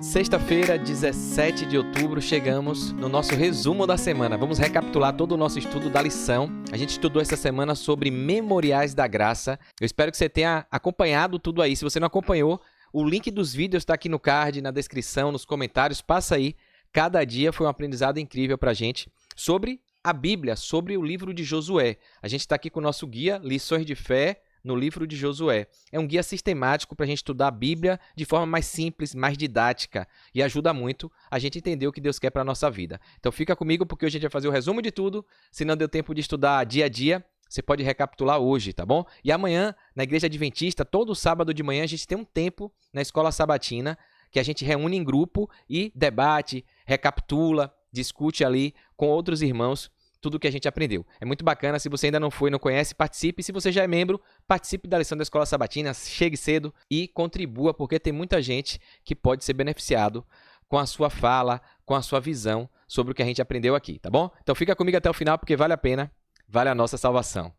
Sexta-feira, 17 de outubro, chegamos no nosso resumo da semana. Vamos recapitular todo o nosso estudo da lição. A gente estudou essa semana sobre memoriais da graça. Eu espero que você tenha acompanhado tudo aí. Se você não acompanhou, o link dos vídeos está aqui no card, na descrição, nos comentários. Passa aí. Cada dia foi um aprendizado incrível para a gente sobre a Bíblia, sobre o livro de Josué. A gente está aqui com o nosso guia, Lições de Fé, no livro de Josué. É um guia sistemático para a gente estudar a Bíblia de forma mais simples, mais didática e ajuda muito a gente entender o que Deus quer para a nossa vida. Então fica comigo porque hoje a gente vai fazer o resumo de tudo. Se não deu tempo de estudar dia a dia, você pode recapitular hoje, tá bom? E amanhã, na Igreja Adventista, todo sábado de manhã, a gente tem um tempo na Escola Sabatina que a gente reúne em grupo e debate, recapitula, discute ali com outros irmãos tudo o que a gente aprendeu. É muito bacana. Se você ainda não foi, não conhece, participe. Se você já é membro, participe da lição da Escola Sabatina, chegue cedo e contribua, porque tem muita gente que pode ser beneficiado com a sua fala, com a sua visão sobre o que a gente aprendeu aqui, tá bom? Então fica comigo até o final, porque vale a pena, vale a nossa salvação.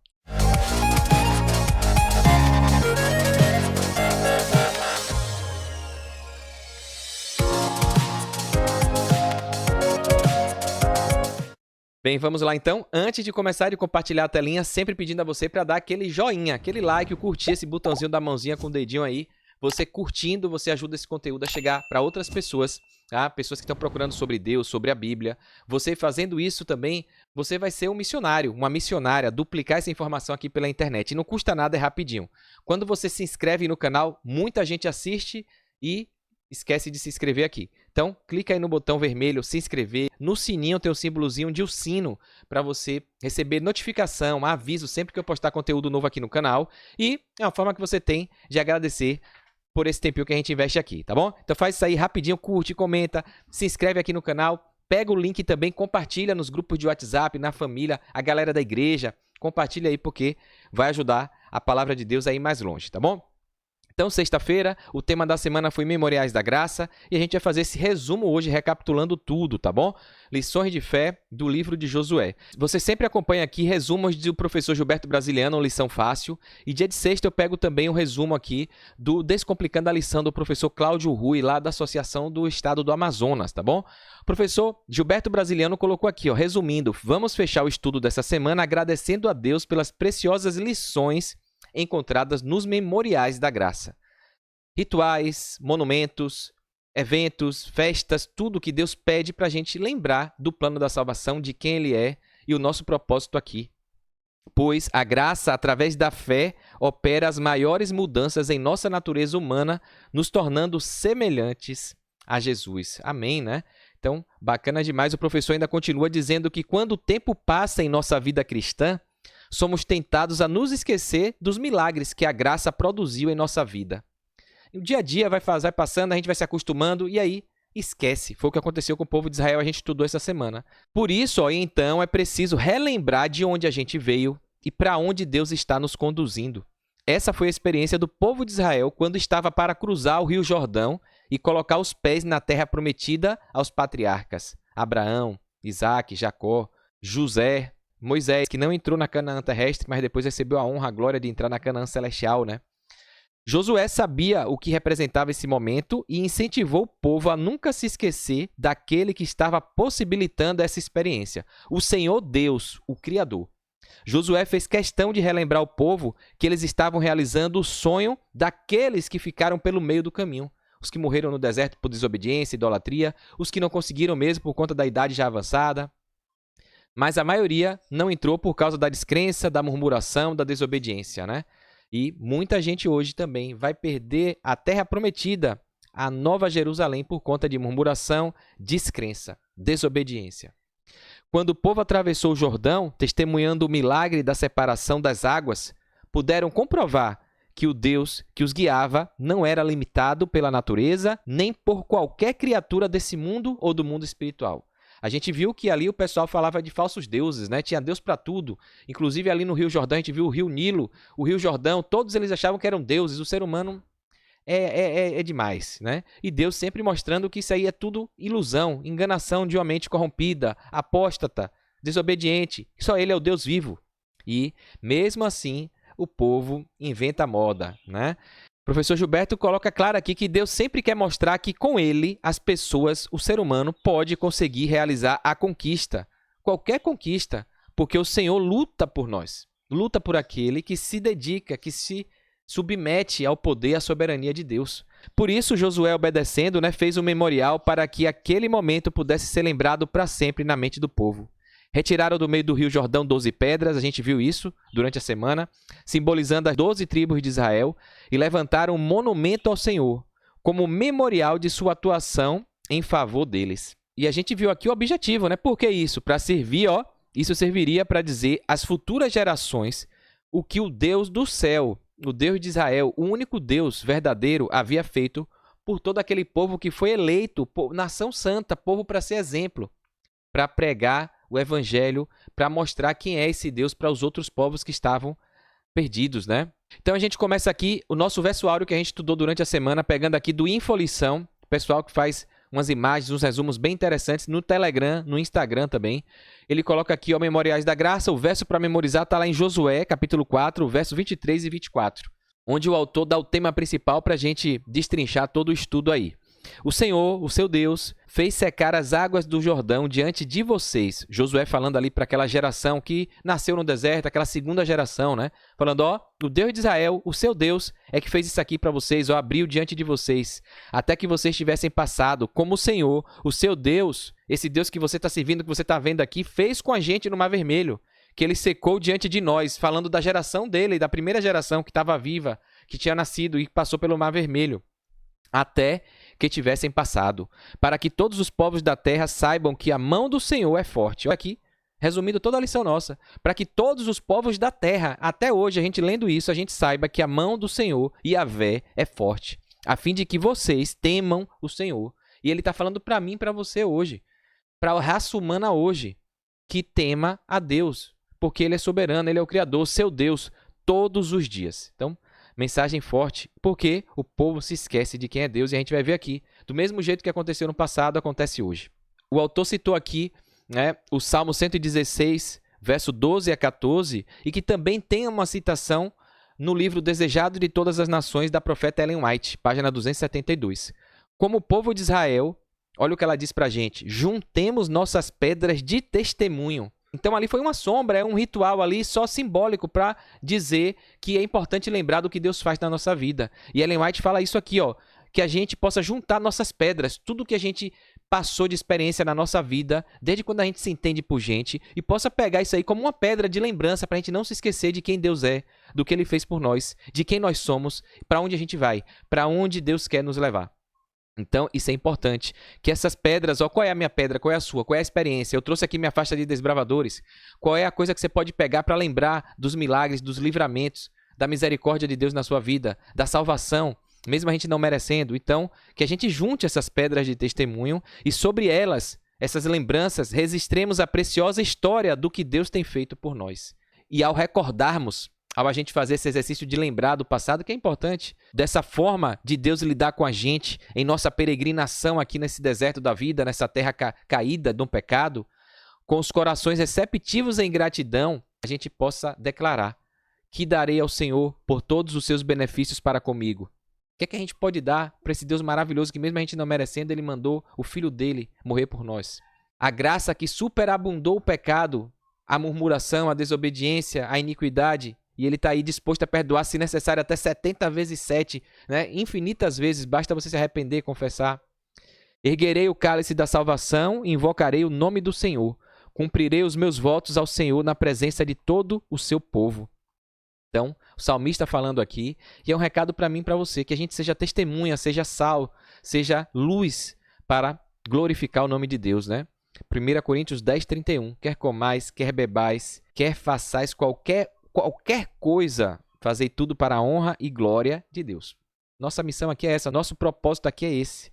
Bem, vamos lá então. Antes de começar de compartilhar a telinha, sempre pedindo a você para dar aquele joinha, aquele like, curtir esse botãozinho da mãozinha com o dedinho aí. Você curtindo, você ajuda esse conteúdo a chegar para outras pessoas, tá? Pessoas que estão procurando sobre Deus, sobre a Bíblia. Você fazendo isso também, você vai ser um missionário, uma missionária, duplicar essa informação aqui pela internet. E não custa nada, é rapidinho. Quando você se inscreve no canal, muita gente assiste e esquece de se inscrever aqui. Então, clica aí no botão vermelho, se inscrever. No sininho tem o símbolozinho de o sino para você receber notificação, aviso sempre que eu postar conteúdo novo aqui no canal. E é uma forma que você tem de agradecer por esse tempinho que a gente investe aqui, tá bom? Então faz isso aí rapidinho, curte, comenta, se inscreve aqui no canal. Pega o link também, compartilha nos grupos de WhatsApp, na família, a galera da igreja. Compartilha aí porque vai ajudar a palavra de Deus a ir mais longe, tá bom? Então, sexta-feira, o tema da semana foi Memoriais da Graça e a gente vai fazer esse resumo hoje, recapitulando tudo, tá bom? Lições de Fé do livro de Josué. Você sempre acompanha aqui resumos do professor Gilberto Brasiliano, Lição Fácil. E dia de sexta eu pego também um resumo aqui do Descomplicando a Lição do professor Cláudio Rui, lá da Associação do Estado do Amazonas, tá bom? O professor Gilberto Brasiliano colocou aqui, ó, resumindo, vamos fechar o estudo dessa semana agradecendo a Deus pelas preciosas lições encontradas nos memoriais da graça. Rituais, monumentos, eventos, festas, tudo que Deus pede para a gente lembrar do plano da salvação, de quem Ele é e o nosso propósito aqui. Pois a graça, através da fé, opera as maiores mudanças em nossa natureza humana, nos tornando semelhantes a Jesus. Amém, né? Então, bacana demais. O professor ainda continua dizendo que quando o tempo passa em nossa vida cristã, somos tentados a nos esquecer dos milagres que a graça produziu em nossa vida. O dia a dia vai passando, a gente vai se acostumando e aí esquece. Foi o que aconteceu com o povo de Israel, a gente estudou essa semana. Por isso, então, é preciso relembrar de onde a gente veio e para onde Deus está nos conduzindo. Essa foi a experiência do povo de Israel quando estava para cruzar o Rio Jordão e colocar os pés na terra prometida aos patriarcas Abraão, Isaque, Jacó, José, Moisés, que não entrou na Canaã terrestre, mas depois recebeu a honra, a glória de entrar na Canaã celestial, né? Josué sabia o que representava esse momento e incentivou o povo a nunca se esquecer daquele que estava possibilitando essa experiência, o Senhor Deus, o Criador. Josué fez questão de relembrar ao povo que eles estavam realizando o sonho daqueles que ficaram pelo meio do caminho. Os que morreram no deserto por desobediência e idolatria, os que não conseguiram mesmo por conta da idade já avançada. Mas a maioria não entrou por causa da descrença, da murmuração, da desobediência, né? E muita gente hoje também vai perder a terra prometida, a Nova Jerusalém, por conta de murmuração, descrença, desobediência. Quando o povo atravessou o Jordão, testemunhando o milagre da separação das águas, puderam comprovar que o Deus que os guiava não era limitado pela natureza, nem por qualquer criatura desse mundo ou do mundo espiritual. A gente viu que ali o pessoal falava de falsos deuses, né? Tinha Deus para tudo. Inclusive ali no Rio Jordão, a gente viu o Rio Nilo, o Rio Jordão, todos eles achavam que eram deuses. O ser humano é demais, né? E Deus sempre mostrando que isso aí é tudo ilusão, enganação de uma mente corrompida, apóstata, desobediente. Só Ele é o Deus vivo. E, mesmo assim, o povo inventa moda, né? O professor Gilberto coloca claro aqui que Deus sempre quer mostrar que com ele, as pessoas, o ser humano, pode conseguir realizar a conquista, qualquer conquista, porque o Senhor luta por nós, luta por aquele que se dedica, que se submete ao poder e à soberania de Deus. Por isso, Josué, obedecendo, fez um memorial para que aquele momento pudesse ser lembrado para sempre na mente do povo. Retiraram do meio do rio Jordão 12 pedras, a gente viu isso durante a semana, simbolizando as 12 tribos de Israel, e levantaram um monumento ao Senhor, como memorial de sua atuação em favor deles. E a gente viu aqui o objetivo, Por que isso? Para servir, isso serviria para dizer às futuras gerações o que o Deus do céu, o Deus de Israel, o único Deus verdadeiro, havia feito por todo aquele povo que foi eleito, nação santa, povo para ser exemplo, para pregar o evangelho, para mostrar quem é esse Deus para os outros povos que estavam perdidos, Então a gente começa aqui o nosso verso áureo que a gente estudou durante a semana, pegando aqui do Infolição, pessoal que faz umas imagens, uns resumos bem interessantes no Telegram, no Instagram também. Ele coloca aqui, Memoriais da Graça, o verso para memorizar está lá em Josué, capítulo 4, verso 23 e 24, onde o autor dá o tema principal para a gente destrinchar todo o estudo aí. O Senhor, o seu Deus, fez secar as águas do Jordão diante de vocês. Josué falando ali para aquela geração que nasceu no deserto, aquela segunda geração, Falando, o Deus de Israel, o seu Deus, é que fez isso aqui para vocês, abriu diante de vocês, até que vocês tivessem passado, como o Senhor, o seu Deus, esse Deus que você está servindo, que você está vendo aqui, fez com a gente no Mar Vermelho, que ele secou diante de nós, falando da geração dele, da primeira geração que estava viva, que tinha nascido e passou pelo Mar Vermelho, até que tivessem passado, para que todos os povos da terra saibam que a mão do Senhor é forte. Olha aqui, resumindo toda a lição nossa, para que todos os povos da terra, até hoje, a gente lendo isso, a gente saiba que a mão do Senhor, Yahvé, é forte, a fim de que vocês temam o Senhor. E ele está falando para mim e para você hoje, para a raça humana hoje, que tema a Deus, porque ele é soberano, ele é o Criador, seu Deus, todos os dias. Então, mensagem forte, porque o povo se esquece de quem é Deus, e a gente vai ver aqui, do mesmo jeito que aconteceu no passado, acontece hoje. O autor citou aqui o Salmo 116, verso 12 a 14, e que também tem uma citação no livro Desejado de Todas as Nações, da profeta Ellen White, página 272. Como o povo de Israel, olha o que ela diz pra gente, juntemos nossas pedras de testemunho. Então ali foi uma sombra, é um ritual ali só simbólico para dizer que é importante lembrar do que Deus faz na nossa vida. E Ellen White fala isso aqui, que a gente possa juntar nossas pedras, tudo que a gente passou de experiência na nossa vida, desde quando a gente se entende por gente, e possa pegar isso aí como uma pedra de lembrança para a gente não se esquecer de quem Deus é, do que Ele fez por nós, de quem nós somos, para onde a gente vai, para onde Deus quer nos levar. Então, isso é importante, que essas pedras, qual é a minha pedra, qual é a sua, qual é a experiência? Eu trouxe aqui minha faixa de desbravadores. Qual é a coisa que você pode pegar para lembrar dos milagres, dos livramentos, da misericórdia de Deus na sua vida, da salvação, mesmo a gente não merecendo? Então, que a gente junte essas pedras de testemunho e sobre elas, essas lembranças, registremos a preciosa história do que Deus tem feito por nós. E ao recordarmos, ao a gente fazer esse exercício de lembrar do passado, que é importante, dessa forma de Deus lidar com a gente em nossa peregrinação aqui nesse deserto da vida, nessa terra caída do pecado, com os corações receptivos em gratidão, a gente possa declarar: que darei ao Senhor por todos os seus benefícios para comigo. O que a gente pode dar para esse Deus maravilhoso que, mesmo a gente não merecendo, Ele mandou o Filho dele morrer por nós? A graça que superabundou o pecado, a murmuração, a desobediência, a iniquidade, e Ele está aí disposto a perdoar, se necessário, até 70 vezes 7, infinitas vezes, basta você se arrepender e confessar. Erguerei o cálice da salvação e invocarei o nome do Senhor. Cumprirei os meus votos ao Senhor na presença de todo o seu povo. Então, o salmista falando aqui, e é um recado para mim e para você, que a gente seja testemunha, seja sal, seja luz para glorificar o nome de Deus, 1 Coríntios 10, 31. Quer comais, quer bebais, quer façais qualquer coisa, fazei tudo para a honra e glória de Deus. Nossa missão aqui é essa, nosso propósito aqui é esse.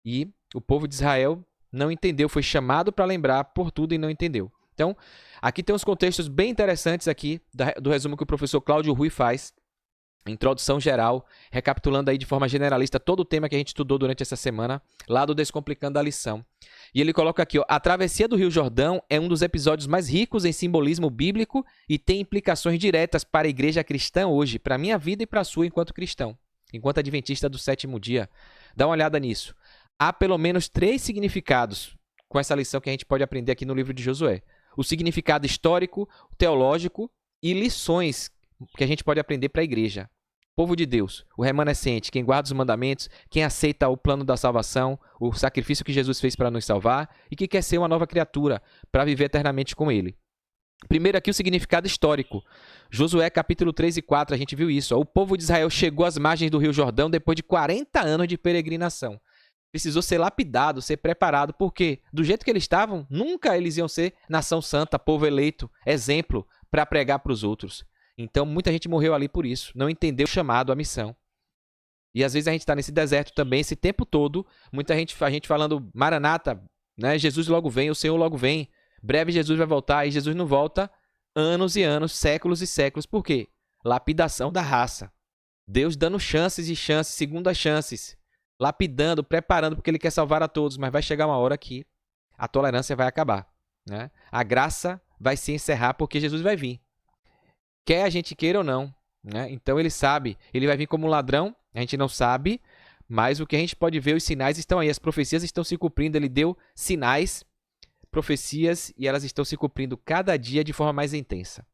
E o povo de Israel não entendeu, foi chamado para lembrar por tudo e não entendeu. Então, aqui tem uns contextos bem interessantes aqui do resumo que o professor Cláudio Rui faz, introdução geral, recapitulando aí de forma generalista todo o tema que a gente estudou durante essa semana, lá do Descomplicando a Lição. E ele coloca aqui, a travessia do Rio Jordão é um dos episódios mais ricos em simbolismo bíblico e tem implicações diretas para a igreja cristã hoje, para a minha vida e para a sua enquanto cristão. enquanto adventista do sétimo dia. Dá uma olhada nisso. Há pelo menos 3 significados com essa lição que a gente pode aprender aqui no livro de Josué. O significado histórico, teológico e lições que a gente pode aprender para a igreja. Povo de Deus, o remanescente, quem guarda os mandamentos, quem aceita o plano da salvação, o sacrifício que Jesus fez para nos salvar e que quer ser uma nova criatura para viver eternamente com ele. Primeiro aqui o significado histórico. Josué capítulo 3 e 4, a gente viu isso. O povo de Israel chegou às margens do Rio Jordão depois de 40 anos de peregrinação. Precisou ser lapidado, ser preparado, porque do jeito que eles estavam, nunca eles iam ser nação santa, povo eleito, exemplo para pregar para os outros. Então, muita gente morreu ali por isso, não entendeu o chamado, a missão. E às vezes a gente está nesse deserto também, esse tempo todo, a gente falando, Maranata, né? Jesus logo vem, o Senhor logo vem, breve Jesus vai voltar, e Jesus não volta anos e anos, séculos e séculos. Por quê? Lapidação da raça. Deus dando chances e chances, segundas chances, lapidando, preparando, porque Ele quer salvar a todos, mas vai chegar uma hora que a tolerância vai acabar, né? A graça vai se encerrar porque Jesus vai vir. Quer a gente queira ou não, né? Então ele sabe, ele vai vir como um ladrão, a gente não sabe, mas o que a gente pode ver, os sinais estão aí, as profecias estão se cumprindo, ele deu sinais, profecias, e elas estão se cumprindo cada dia de forma mais intensa.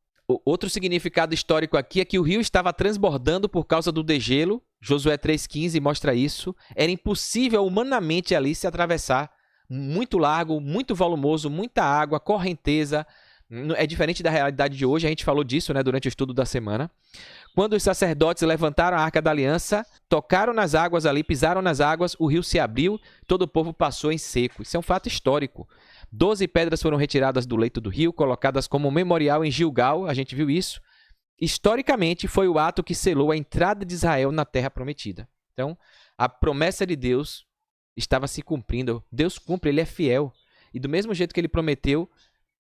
Outro significado histórico aqui é que o rio estava transbordando por causa do degelo, Josué 3,15 mostra isso, era impossível humanamente ali se atravessar, muito largo, muito volumoso, muita água, correnteza. É diferente da realidade de hoje, a gente falou disso, né, durante o estudo da semana. Quando os sacerdotes levantaram a Arca da Aliança, tocaram nas águas ali, pisaram nas águas, o rio se abriu, todo o povo passou em seco. Isso é um fato histórico. 12 pedras foram retiradas do leito do rio, colocadas como memorial em Gilgal, a gente viu isso. Historicamente, foi o ato que selou a entrada de Israel na Terra Prometida. Então, a promessa de Deus estava se cumprindo. Deus cumpre, Ele é fiel. E do mesmo jeito que Ele prometeu,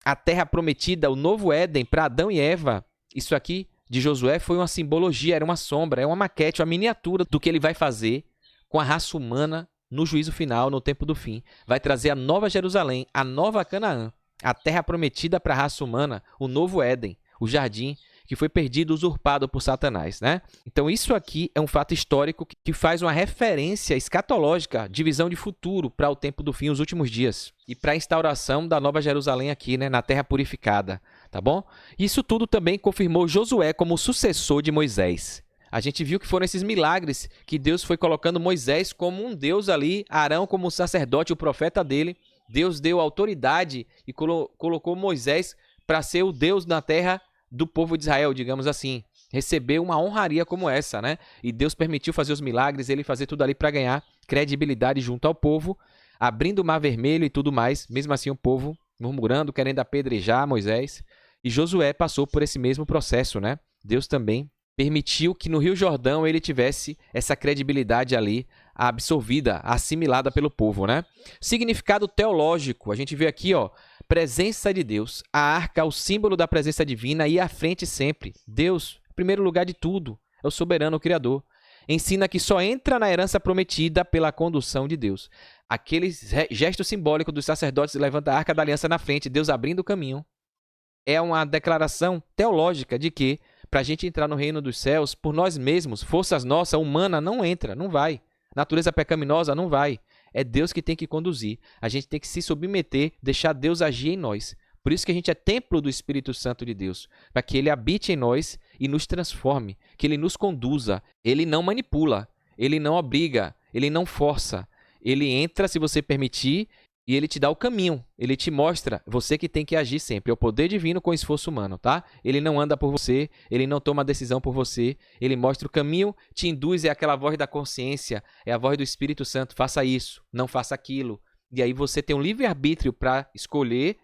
a terra prometida, o novo Éden para Adão e Eva, isso aqui de Josué foi uma simbologia, era uma sombra, é uma maquete, uma miniatura do que ele vai fazer com a raça humana no juízo final, no tempo do fim. Vai trazer a nova Jerusalém, a nova Canaã, a terra prometida para a raça humana, o novo Éden, o jardim que foi perdido, usurpado por Satanás, né? Então isso aqui é um fato histórico que faz uma referência escatológica, de visão de futuro para o tempo do fim, os últimos dias, e para a instauração da nova Jerusalém aqui, né, na terra purificada, tá bom? Isso tudo também confirmou Josué como sucessor de Moisés. A gente viu que foram esses milagres que Deus foi colocando Moisés como um Deus ali, Arão como sacerdote, o profeta dele. Deus deu autoridade e colocou Moisés para ser o Deus na terra do povo de Israel, digamos assim. Recebeu uma honraria como essa, né? E Deus permitiu fazer os milagres, ele fazer tudo ali para ganhar credibilidade junto ao povo, abrindo o Mar Vermelho e tudo mais. Mesmo assim, o povo murmurando, querendo apedrejar Moisés. E Josué passou por esse mesmo processo, né? Deus também permitiu que no Rio Jordão ele tivesse essa credibilidade ali absorvida, assimilada pelo povo, né? Significado teológico, a gente vê aqui, ó, presença de Deus, a arca, o símbolo da presença divina e à frente sempre. Deus, em primeiro lugar de tudo, é o soberano, o Criador. Ensina que só entra na herança prometida pela condução de Deus. Aquele gesto simbólico dos sacerdotes levanta a arca da aliança na frente, Deus abrindo o caminho. É uma declaração teológica de que para a gente entrar no reino dos céus, por nós mesmos, forças nossas, humana, não entra, não vai. Natureza pecaminosa, não vai. É Deus que tem que conduzir. A gente tem que se submeter, deixar Deus agir em nós. Por isso que a gente é templo do Espírito Santo de Deus, para que Ele habite em nós e nos transforme, que Ele nos conduza. Ele não manipula, Ele não obriga, Ele não força. Ele entra se você permitir e Ele te dá o caminho. Ele te mostra, você que tem que agir sempre. É o poder divino com esforço humano, tá? Ele não anda por você, Ele não toma decisão por você. Ele mostra o caminho, te induz, é aquela voz da consciência, é a voz do Espírito Santo. Faça isso, não faça aquilo. E aí você tem um livre-arbítrio para escolher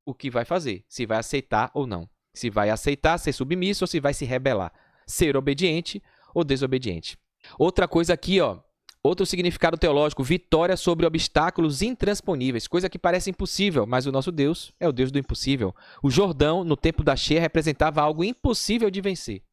o que vai fazer, se vai aceitar ou não. Se vai aceitar, ser submisso ou se vai se rebelar. Ser obediente ou desobediente. Outra coisa aqui, ó. Outro significado teológico, vitória sobre obstáculos intransponíveis, coisa que parece impossível, mas o nosso Deus é o Deus do impossível. O Jordão, no tempo da cheia, representava algo impossível de vencer.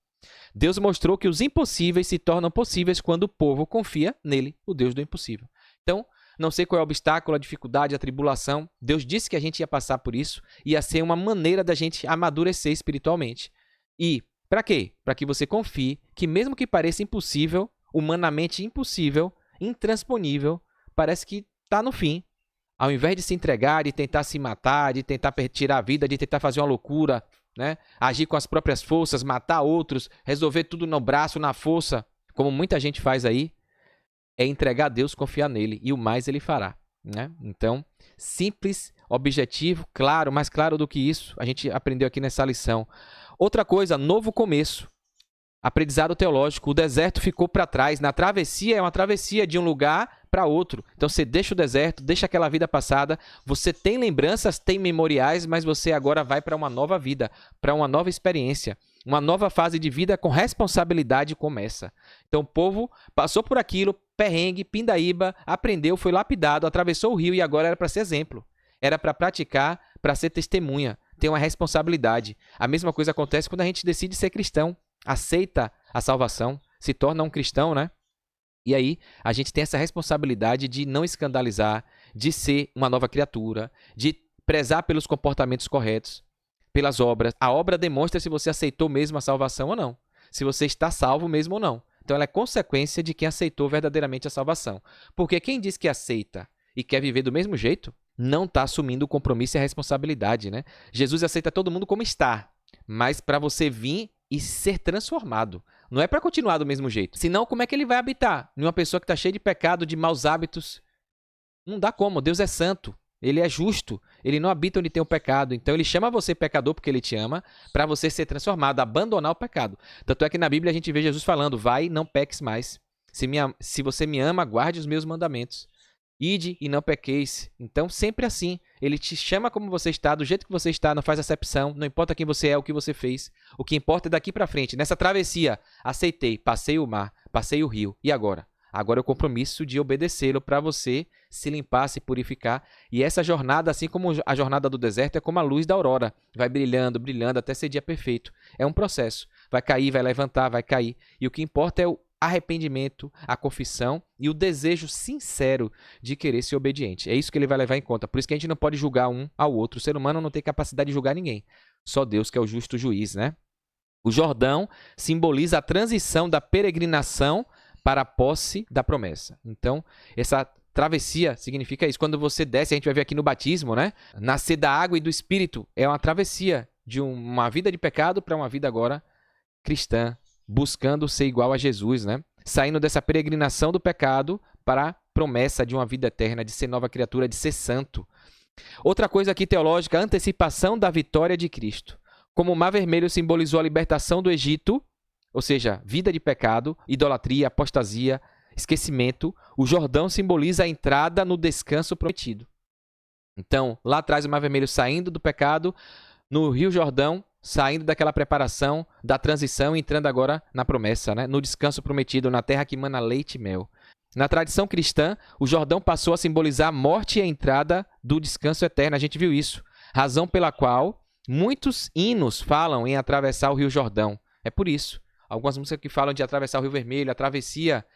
Deus mostrou que os impossíveis se tornam possíveis quando o povo confia nele, o Deus do impossível. Então, não sei qual é o obstáculo, a dificuldade, a tribulação. Deus disse que a gente ia passar por isso, ia ser uma maneira da gente amadurecer espiritualmente. E para quê? Para que você confie que mesmo que pareça impossível, humanamente impossível, intransponível, parece que está no fim. Ao invés de se entregar, de tentar se matar, de tentar tirar a vida, de tentar fazer uma loucura, né? Agir com as próprias forças, matar outros, resolver tudo no braço, na força, como muita gente faz aí, é entregar a Deus, confiar nele, e o mais ele fará, né? Então, simples, objetivo, claro, mais claro do que isso, a gente aprendeu aqui nessa lição. Outra coisa, novo começo. Aprendizado teológico, o deserto ficou para trás. Na travessia, é uma travessia de um lugar para outro. Então, você deixa o deserto, deixa aquela vida passada, você tem lembranças, tem memoriais, mas você agora vai para uma nova vida, para uma nova experiência. Uma nova fase de vida com responsabilidade começa. Então, o povo passou por aquilo, perrengue, pindaíba, aprendeu, foi lapidado, atravessou o rio e agora era para ser exemplo. Era para praticar, para ser testemunha. Tem uma responsabilidade. A mesma coisa acontece quando a gente decide ser cristão. Aceita a salvação, se torna um cristão, né? E aí, a gente tem essa responsabilidade de não escandalizar, de ser uma nova criatura, de prezar pelos comportamentos corretos, pelas obras. A obra demonstra se você aceitou mesmo a salvação ou não, se você está salvo mesmo ou não. Então, ela é consequência de quem aceitou verdadeiramente a salvação. Porque quem diz que aceita e quer viver do mesmo jeito, não está assumindo o compromisso e a responsabilidade, né? Jesus aceita todo mundo como está, mas para você vir e ser transformado. Não é para continuar do mesmo jeito. Senão, como é que ele vai habitar em uma pessoa que está cheia de pecado, de maus hábitos? Não dá como. Deus é santo. Ele é justo. Ele não habita onde tem o pecado. Então, ele chama você pecador porque ele te ama, para você ser transformado, abandonar o pecado. Tanto é que na Bíblia a gente vê Jesus falando, vai, não peques mais. Se você me ama, guarde os meus mandamentos. Ide e não pequeis. Então, sempre assim. Ele te chama como você está, do jeito que você está, não faz acepção, não importa quem você é, o que você fez. O que importa é daqui para frente. Nessa travessia, aceitei, passei o mar, passei o rio. E agora? Agora é o compromisso de obedecê-lo para você se limpar, se purificar. E essa jornada, assim como a jornada do deserto, é como a luz da aurora. Vai brilhando, brilhando, até ser dia perfeito. É um processo. Vai cair, vai levantar, vai cair. E o que importa é o arrependimento, a confissão e o desejo sincero de querer ser obediente. É isso que ele vai levar em conta. Por isso que a gente não pode julgar um ao outro. O ser humano não tem capacidade de julgar ninguém. Só Deus que é o justo juiz, né? O Jordão simboliza a transição da peregrinação para a posse da promessa. Então, essa travessia significa isso. Quando você desce, a gente vai ver aqui no batismo, né? Nascer da água e do Espírito é uma travessia de uma vida de pecado para uma vida agora cristã, buscando ser igual a Jesus, né? Saindo dessa peregrinação do pecado para a promessa de uma vida eterna, de ser nova criatura, de ser santo. Outra coisa aqui teológica, a antecipação da vitória de Cristo. Como o Mar Vermelho simbolizou a libertação do Egito, ou seja, vida de pecado, idolatria, apostasia, esquecimento, o Jordão simboliza a entrada no descanso prometido. Então, lá atrás o Mar Vermelho saindo do pecado, no Rio Jordão, saindo daquela preparação, da transição e entrando agora na promessa, né? No descanso prometido, na terra que mana leite e mel. Na tradição cristã, o Jordão passou a simbolizar a morte e a entrada do descanso eterno. A gente viu isso. Razão pela qual muitos hinos falam em atravessar o Rio Jordão. É por isso. Algumas músicas que falam de atravessar o Rio Vermelho, a travessia.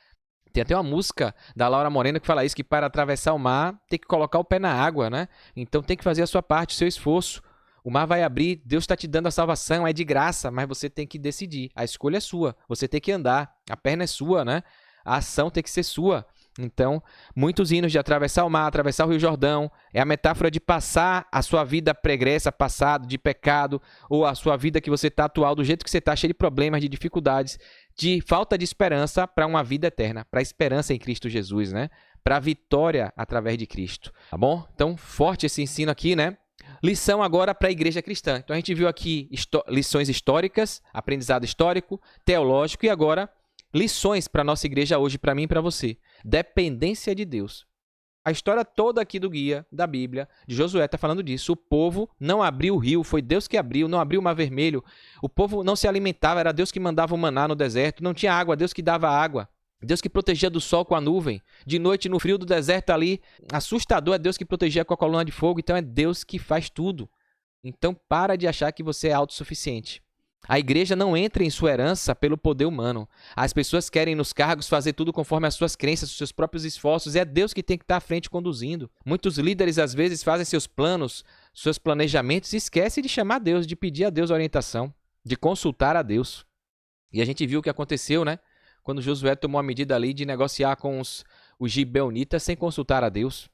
Tem até uma música da Laura Moreno que fala isso, que para atravessar o mar tem que colocar o pé na água, né? Então tem que fazer a sua parte, o seu esforço. O mar vai abrir, Deus está te dando a salvação, é de graça, mas você tem que decidir. A escolha é sua, você tem que andar, a perna é sua, né? A ação tem que ser sua. Então, muitos hinos de atravessar o mar, atravessar o Rio Jordão, é a metáfora de passar a sua vida pregressa, passado, de pecado, ou a sua vida que você está atual, do jeito que você está, cheio de problemas, de dificuldades, de falta de esperança para uma vida eterna, para a esperança em Cristo Jesus, né? Para a vitória através de Cristo, tá bom? Então, forte esse ensino aqui, né? Lição agora para a igreja cristã. Então a gente viu aqui lições históricas, aprendizado histórico, teológico e agora lições para a nossa igreja hoje, para mim e para você. Dependência de Deus. A história toda aqui do guia, da Bíblia, de Josué está falando disso. O povo não abriu o rio, foi Deus que abriu, não abriu o Mar Vermelho. O povo não se alimentava, era Deus que mandava o maná no deserto. Não tinha água, Deus que dava água. Deus que protegia do sol com a nuvem. De noite, no frio do deserto ali, assustador, é Deus que protegia com a coluna de fogo. Então, é Deus que faz tudo. Então, para de achar que você é autossuficiente. A igreja não entra em sua herança pelo poder humano. As pessoas querem nos cargos fazer tudo conforme as suas crenças, os seus próprios esforços. E é Deus que tem que estar à frente conduzindo. Muitos líderes, às vezes, fazem seus planos, seus planejamentos e esquecem de chamar Deus, de pedir a Deus orientação, de consultar a Deus. E a gente viu o que aconteceu, né? quando Josué tomou a medida ali de negociar com os gibeonitas sem consultar a Deus.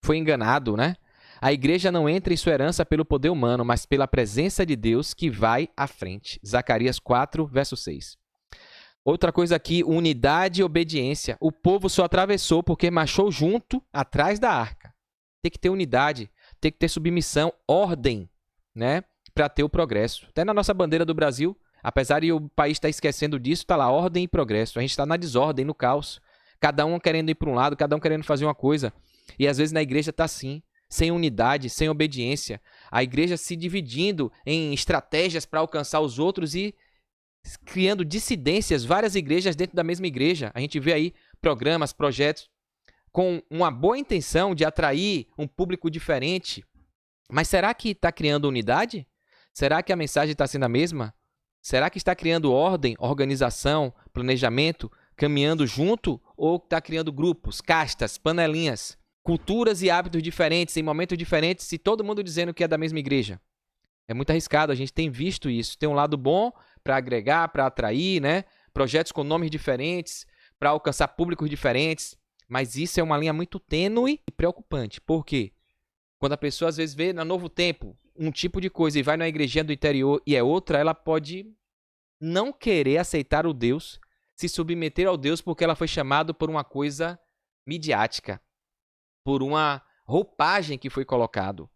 Foi enganado, né? A igreja não entra em sua herança pelo poder humano, mas pela presença de Deus que vai à frente. Zacarias 4, verso 6. Outra coisa aqui, unidade e obediência. O povo só atravessou porque marchou junto atrás da arca. Tem que ter unidade, tem que ter submissão, ordem, né? Para ter o progresso. Até na nossa bandeira do Brasil, apesar de o país estar esquecendo disso, está lá ordem e progresso. A gente está na desordem, no caos. Cada um querendo ir para um lado, cada um querendo fazer uma coisa. E às vezes na igreja está assim, sem unidade, sem obediência. A igreja se dividindo em estratégias para alcançar os outros e criando dissidências, várias igrejas dentro da mesma igreja. A gente vê aí programas, projetos com uma boa intenção de atrair um público diferente. Mas será que está criando unidade? Será que a mensagem está sendo a mesma? Será que está criando ordem, organização, planejamento, caminhando junto? Ou está criando grupos, castas, panelinhas, culturas e hábitos diferentes, em momentos diferentes, e todo mundo dizendo que é da mesma igreja? É muito arriscado, a gente tem visto isso. Tem um lado bom para agregar, para atrair, né? Projetos com nomes diferentes, para alcançar públicos diferentes. Mas isso é uma linha muito tênue e preocupante. Por quê? Quando a pessoa às vezes vê no Novo Tempo um tipo de coisa e vai na igrejinha do interior e é outra, ela pode não querer aceitar o Deus, se submeter ao Deus porque ela foi chamada por uma coisa midiática, por uma roupagem que foi colocado.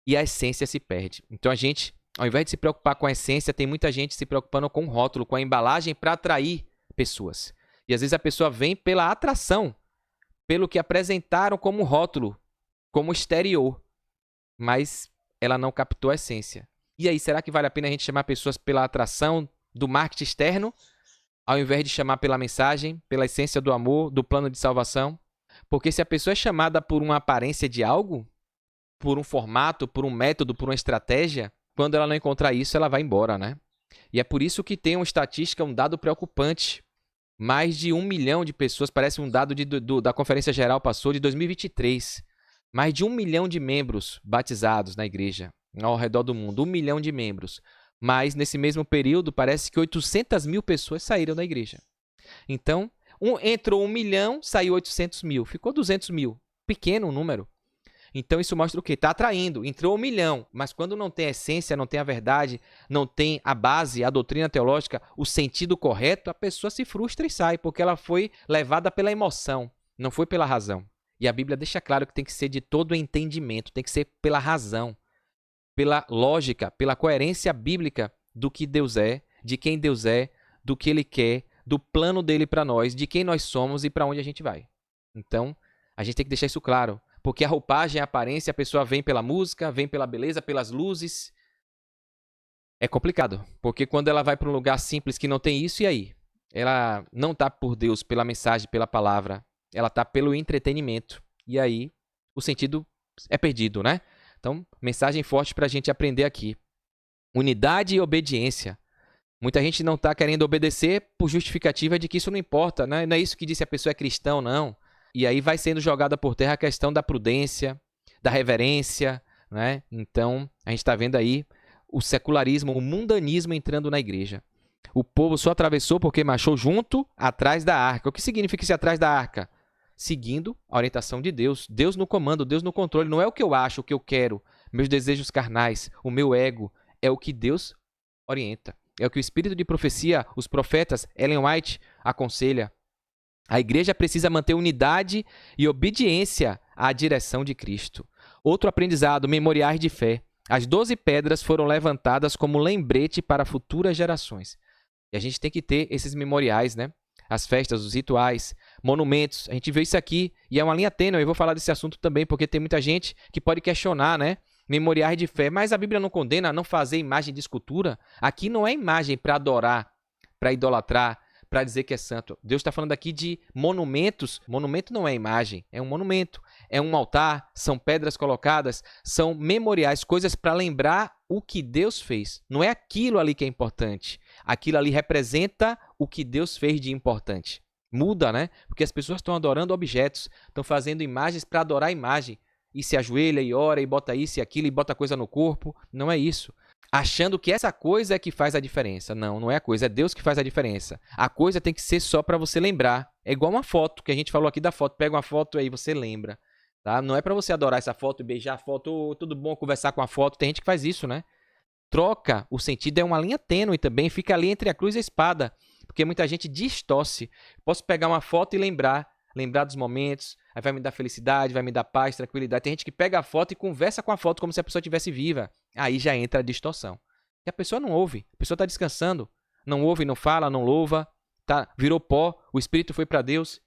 E a essência se perde. Então a gente, ao invés de se preocupar com a essência, tem muita gente se preocupando com o rótulo, com a embalagem para atrair pessoas. E às vezes a pessoa vem pela atração, pelo que apresentaram como rótulo, como exterior. Mas ela não captou a essência. E aí, será que vale a pena a gente chamar pessoas pela atração do marketing externo, ao invés de chamar pela mensagem, pela essência do amor, do plano de salvação? Porque se a pessoa é chamada por uma aparência de algo, por um formato, por um método, por uma estratégia, quando ela não encontrar isso, ela vai embora, né? E é por isso que tem uma estatística, um dado preocupante. Mais de 1 milhão de pessoas, parece um dado da Conferência Geral passou de 2023. Mais de 1 milhão de membros batizados na igreja, ao redor do mundo. 1 milhão de membros. Mas, nesse mesmo período, parece que 800 mil pessoas saíram da igreja. Então, entrou 1 milhão, saiu 800 mil. Ficou 200 mil. Pequeno o número. Então, isso mostra o quê? Está atraindo. Entrou 1 milhão. Mas quando não tem a essência, não tem a verdade, não tem a base, a doutrina teológica, o sentido correto, a pessoa se frustra e sai, porque ela foi levada pela emoção, não foi pela razão. E a Bíblia deixa claro que tem que ser de todo entendimento, tem que ser pela razão, pela lógica, pela coerência bíblica do que Deus é, de quem Deus é, do que Ele quer, do plano dele para nós, de quem nós somos e para onde a gente vai. Então, a gente tem que deixar isso claro, porque a roupagem, a aparência, a pessoa vem pela música, vem pela beleza, pelas luzes. É complicado, porque quando ela vai para um lugar simples que não tem isso, e aí? Ela não está por Deus, pela mensagem, pela palavra. Ela está pelo entretenimento. E aí, o sentido é perdido, né? Então, mensagem forte para a gente aprender aqui. Unidade e obediência. Muita gente não está querendo obedecer por justificativa de que isso não importa, né? Não é isso que diz se a pessoa é cristã, não. E aí vai sendo jogada por terra a questão da prudência, da reverência, né? Então, a gente está vendo aí o secularismo, o mundanismo entrando na igreja. O povo só atravessou porque marchou junto atrás da arca. O que significa isso atrás da arca? Seguindo a orientação de Deus. Deus no comando, Deus no controle. Não é o que eu acho, o que eu quero, meus desejos carnais, o meu ego. É o que Deus orienta. É o que o espírito de profecia, os profetas, Ellen White, aconselha. A igreja precisa manter unidade e obediência à direção de Cristo. Outro aprendizado, memoriais de fé. As 12 pedras foram levantadas como lembrete para futuras gerações. E a gente tem que ter esses memoriais, né? As festas, os rituais, monumentos. A gente vê isso aqui e é uma linha tênue. Eu vou falar desse assunto também, porque tem muita gente que pode questionar, né? Memoriais de fé. Mas a Bíblia não condena a não fazer imagem de escultura. Aqui não é imagem para adorar, para idolatrar, para dizer que é santo. Deus está falando aqui de monumentos. Monumento não é imagem, é um monumento. É um altar, são pedras colocadas, são memoriais, coisas para lembrar o que Deus fez. Não é aquilo ali que é importante. Aquilo ali representa o que Deus fez de importante. Muda, né? Porque as pessoas estão adorando objetos, estão fazendo imagens para adorar a imagem. E se ajoelha e ora e bota isso e aquilo e bota coisa no corpo. Não é isso. achando que essa coisa é que faz a diferença. Não, não é a coisa, é Deus que faz a diferença. A coisa tem que ser só para você lembrar. É igual uma foto, que a gente falou aqui da foto. Pega uma foto aí, você lembra. Tá? Não é para você adorar essa foto, beijar a foto, tudo bom, conversar com a foto. Tem gente que faz isso, né? Troca, o sentido é uma linha tênue também, fica ali entre a cruz e a espada. Porque muita gente distorce. Posso pegar uma foto e lembrar dos momentos, aí vai me dar felicidade, vai me dar paz, tranquilidade. Tem gente que pega a foto e conversa com a foto como se a pessoa estivesse viva. Aí já entra a distorção. E a pessoa não ouve, a pessoa está descansando. Não ouve, não fala, não louva, tá? Virou pó, o espírito foi para Deus.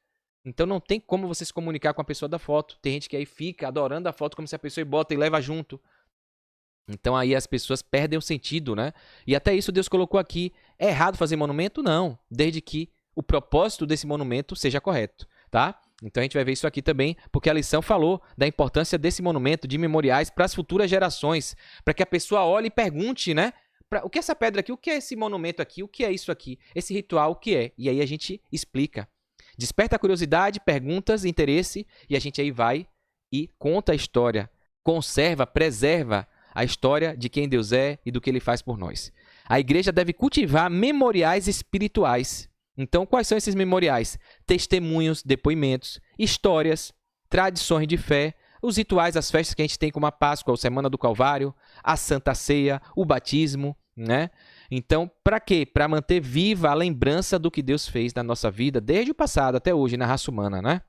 Então não tem como você se comunicar com a pessoa da foto. Tem gente que aí fica adorando a foto como se a pessoa bota e leva junto. Então aí as pessoas perdem o sentido, né? E até isso Deus colocou aqui. É errado fazer monumento? Não, desde que o propósito desse monumento seja correto, tá? Então a gente vai ver isso aqui também, porque a lição falou da importância desse monumento, de memoriais para as futuras gerações, para que a pessoa olhe e pergunte, né? O que é essa pedra aqui? O que é esse monumento aqui? O que é isso aqui? Esse ritual, o que é? E aí a gente explica. Desperta a curiosidade, perguntas, interesse, e a gente aí vai e conta a história, conserva, preserva a história de quem Deus é e do que Ele faz por nós. A igreja deve cultivar memoriais espirituais. Então, quais são esses memoriais? Testemunhos, depoimentos, histórias, tradições de fé, os rituais, as festas que a gente tem como a Páscoa, a Semana do Calvário, a Santa Ceia, o batismo, né? Então, para quê? Para manter viva a lembrança do que Deus fez na nossa vida, desde o passado até hoje, na raça humana, né?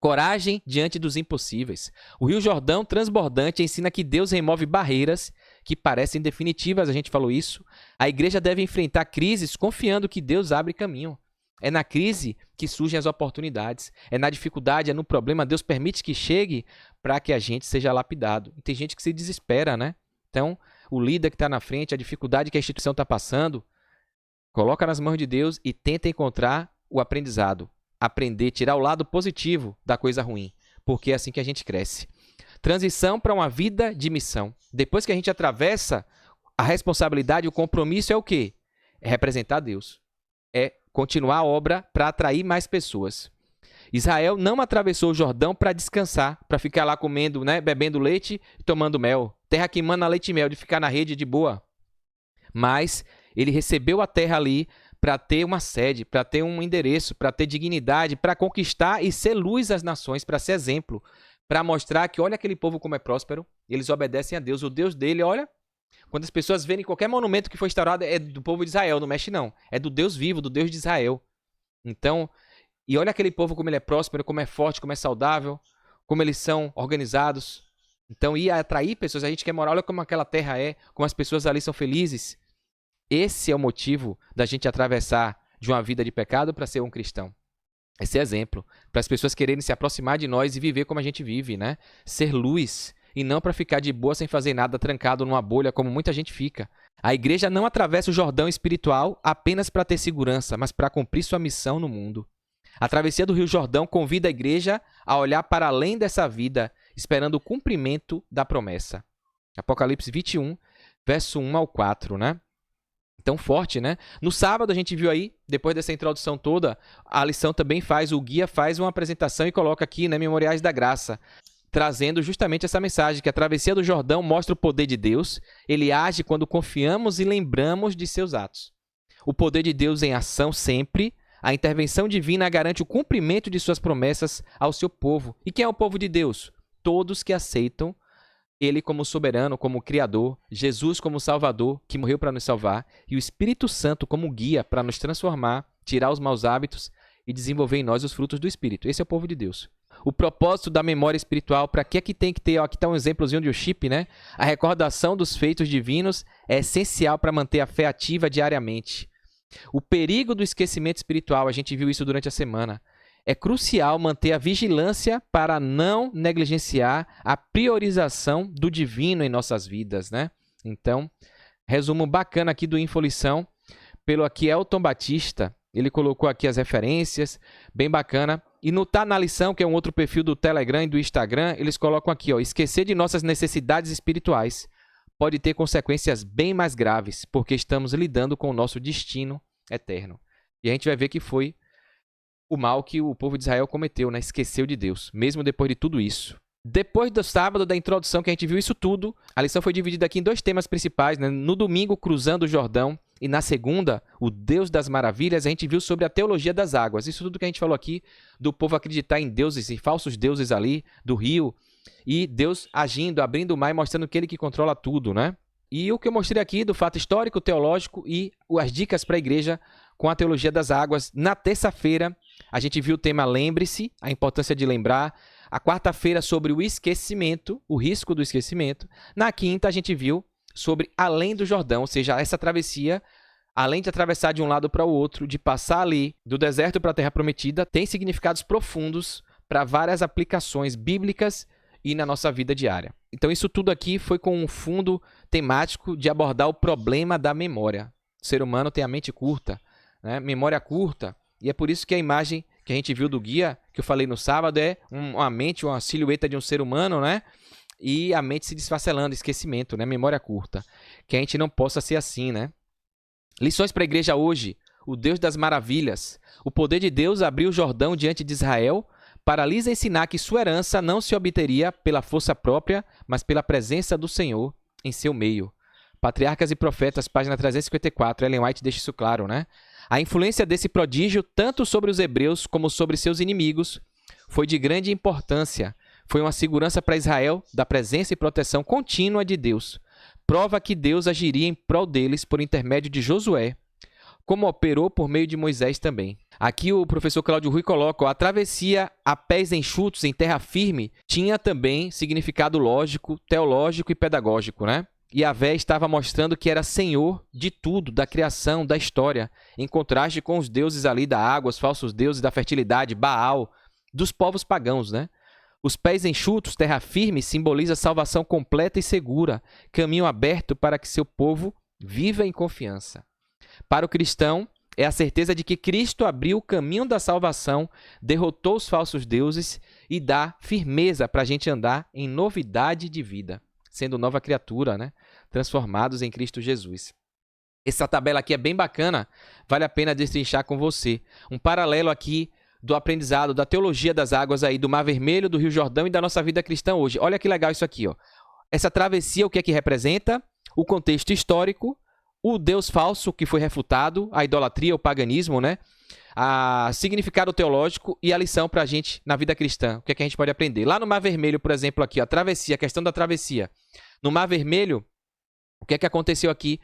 Coragem diante dos impossíveis. O Rio Jordão transbordante ensina que Deus remove barreiras que parecem definitivas, a gente falou isso. A igreja deve enfrentar crises confiando que Deus abre caminho. É na crise que surgem as oportunidades. É na dificuldade, é no problema. Deus permite que chegue para que a gente seja lapidado. E tem gente que se desespera, né? Então, o líder que está na frente, a dificuldade que a instituição está passando, coloca nas mãos de Deus e tenta encontrar o aprendizado. Aprender, tirar o lado positivo da coisa ruim, porque é assim que a gente cresce. Transição para uma vida de missão. Depois que a gente atravessa, a responsabilidade, o compromisso é o quê? É representar Deus. É continuar a obra para atrair mais pessoas. Israel não atravessou o Jordão para descansar, para ficar lá comendo, né, bebendo leite e tomando mel. Terra que mana leite e mel, de ficar na rede de boa. Mas ele recebeu a terra ali para ter uma sede, para ter um endereço, para ter dignidade, para conquistar e ser luz às nações, para ser exemplo, para mostrar que olha aquele povo como é próspero, eles obedecem a Deus. O Deus dele, olha, quando as pessoas verem qualquer monumento que foi instaurado, é do povo de Israel, não mexe não, é do Deus vivo, do Deus de Israel. Então, e olha aquele povo como ele é próspero, como é forte, como é saudável, como eles são organizados. Então, ir atrair pessoas, a gente quer morar, olha como aquela terra é, como as pessoas ali são felizes. Esse é o motivo da gente atravessar de uma vida de pecado para ser um cristão. Esse é exemplo, para as pessoas quererem se aproximar de nós e viver como a gente vive, né? Ser luz e não para ficar de boa sem fazer nada, trancado numa bolha como muita gente fica. A igreja não atravessa o Jordão espiritual apenas para ter segurança, mas para cumprir sua missão no mundo. A travessia do Rio Jordão convida a igreja a olhar para além dessa vida, esperando o cumprimento da promessa. Apocalipse 21, verso 1 ao 4, né? Tão forte, né? No sábado a gente viu aí, depois dessa introdução toda, a lição também o guia faz uma apresentação e coloca aqui, né, Memoriais da Graça, trazendo justamente essa mensagem, que a travessia do Jordão mostra o poder de Deus, ele age quando confiamos e lembramos de seus atos. O poder de Deus em ação sempre, a intervenção divina garante o cumprimento de suas promessas ao seu povo. E quem é o povo de Deus? Todos que aceitam Ele como soberano, como criador, Jesus como salvador, que morreu para nos salvar, e o Espírito Santo como guia para nos transformar, tirar os maus hábitos e desenvolver em nós os frutos do Espírito. Esse é o povo de Deus. O propósito da memória espiritual, para que é que tem que ter? Ó, aqui está um exemplozinho de um chip, né? A recordação dos feitos divinos é essencial para manter a fé ativa diariamente. O perigo do esquecimento espiritual, a gente viu isso durante a semana. É crucial manter a vigilância para não negligenciar a priorização do divino em nossas vidas, né? Então, resumo bacana aqui do Infolição, pelo aqui Elton Batista, ele colocou aqui as referências, bem bacana. E no Tá na Lição, que é um outro perfil do Telegram e do Instagram, eles colocam aqui, ó, esquecer de nossas necessidades espirituais pode ter consequências bem mais graves, porque estamos lidando com o nosso destino eterno. E a gente vai ver que foi o mal que o povo de Israel cometeu, né? Esqueceu de Deus, mesmo depois de tudo isso. Depois do sábado da introdução que a gente viu isso tudo, a lição foi dividida aqui em 2 temas principais, né? No domingo, cruzando o Jordão, e na segunda, o Deus das Maravilhas, a gente viu sobre a teologia das águas. Isso tudo que a gente falou aqui, do povo acreditar em deuses e falsos deuses ali, do rio, e Deus agindo, abrindo o mar e mostrando que ele que controla tudo, né? E o que eu mostrei aqui do fato histórico, teológico e as dicas para a igreja com a teologia das águas. Na terça-feira, a gente viu o tema Lembre-se, a importância de lembrar. A quarta-feira sobre o esquecimento, o risco do esquecimento. Na quinta, a gente viu sobre além do Jordão, ou seja, essa travessia, além de atravessar de um lado para o outro, de passar ali do deserto para a Terra Prometida, tem significados profundos para várias aplicações bíblicas e na nossa vida diária. Então, isso tudo aqui foi com um fundo temático de abordar o problema da memória. O ser humano tem a mente curta, né? Memória curta, e é por isso que a imagem que a gente viu do guia, que eu falei no sábado, é uma mente, uma silhueta de um ser humano, né? E a mente se desfacelando, esquecimento, né? Memória curta. Que a gente não possa ser assim, né? Lições para a igreja hoje. O Deus das maravilhas. O poder de Deus abriu o Jordão diante de Israel para lhes ensinar que sua herança não se obteria pela força própria, mas pela presença do Senhor em seu meio. Patriarcas e Profetas, página 354. Ellen White deixa isso claro, né? A influência desse prodígio, tanto sobre os hebreus como sobre seus inimigos, foi de grande importância. Foi uma segurança para Israel da presença e proteção contínua de Deus. Prova que Deus agiria em prol deles por intermédio de Josué, como operou por meio de Moisés também. Aqui o professor Cláudio Rui coloca, a travessia a pés enxutos em terra firme tinha também significado lógico, teológico e pedagógico, né? Yahvé estava mostrando que era senhor de tudo, da criação, da história, em contraste com os deuses ali da água, os falsos deuses da fertilidade, Baal, dos povos pagãos, né? Os pés enxutos, terra firme, simboliza salvação completa e segura, caminho aberto para que seu povo viva em confiança. Para o cristão, é a certeza de que Cristo abriu o caminho da salvação, derrotou os falsos deuses e dá firmeza para a gente andar em novidade de vida, sendo nova criatura, né? Transformados em Cristo Jesus. Essa tabela aqui é bem bacana, vale a pena destrinchar com você. Um paralelo aqui do aprendizado, da teologia das águas aí, do Mar Vermelho, do Rio Jordão e da nossa vida cristã hoje. Olha que legal isso aqui, ó. Essa travessia, o que é que representa? O contexto histórico, o Deus falso que foi refutado, a idolatria, o paganismo, né? A significado teológico e a lição para a gente na vida cristã. O que é que a gente pode aprender? Lá no Mar Vermelho, por exemplo, aqui, a travessia, a questão da travessia. No Mar Vermelho, o que é que aconteceu aqui,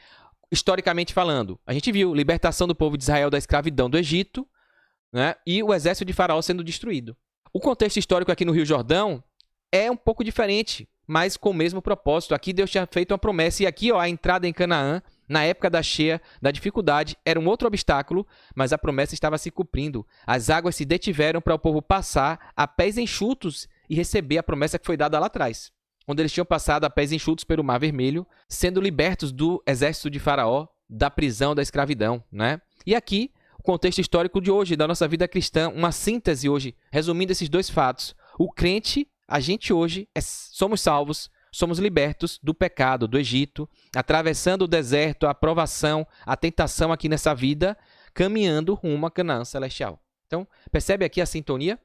historicamente falando? A gente viu libertação do povo de Israel da escravidão do Egito, né? E o exército de Faraó sendo destruído. O contexto histórico aqui no Rio Jordão é um pouco diferente, mas com o mesmo propósito. Aqui Deus tinha feito uma promessa e aqui, ó, a entrada em Canaã, na época da cheia, da dificuldade, era um outro obstáculo, mas a promessa estava se cumprindo. As águas se detiveram para o povo passar a pés enxutos e receber a promessa que foi dada lá atrás, onde eles tinham passado a pés enxutos pelo Mar Vermelho, sendo libertos do exército de Faraó, da prisão, da escravidão, né? E aqui, o contexto histórico de hoje, da nossa vida cristã, uma síntese hoje, resumindo esses 2 fatos. O crente, a gente hoje, somos salvos, somos libertos do pecado, do Egito, atravessando o deserto, a provação, a tentação aqui nessa vida, caminhando rumo a Canaã celestial. Então, percebe aqui a sintonia?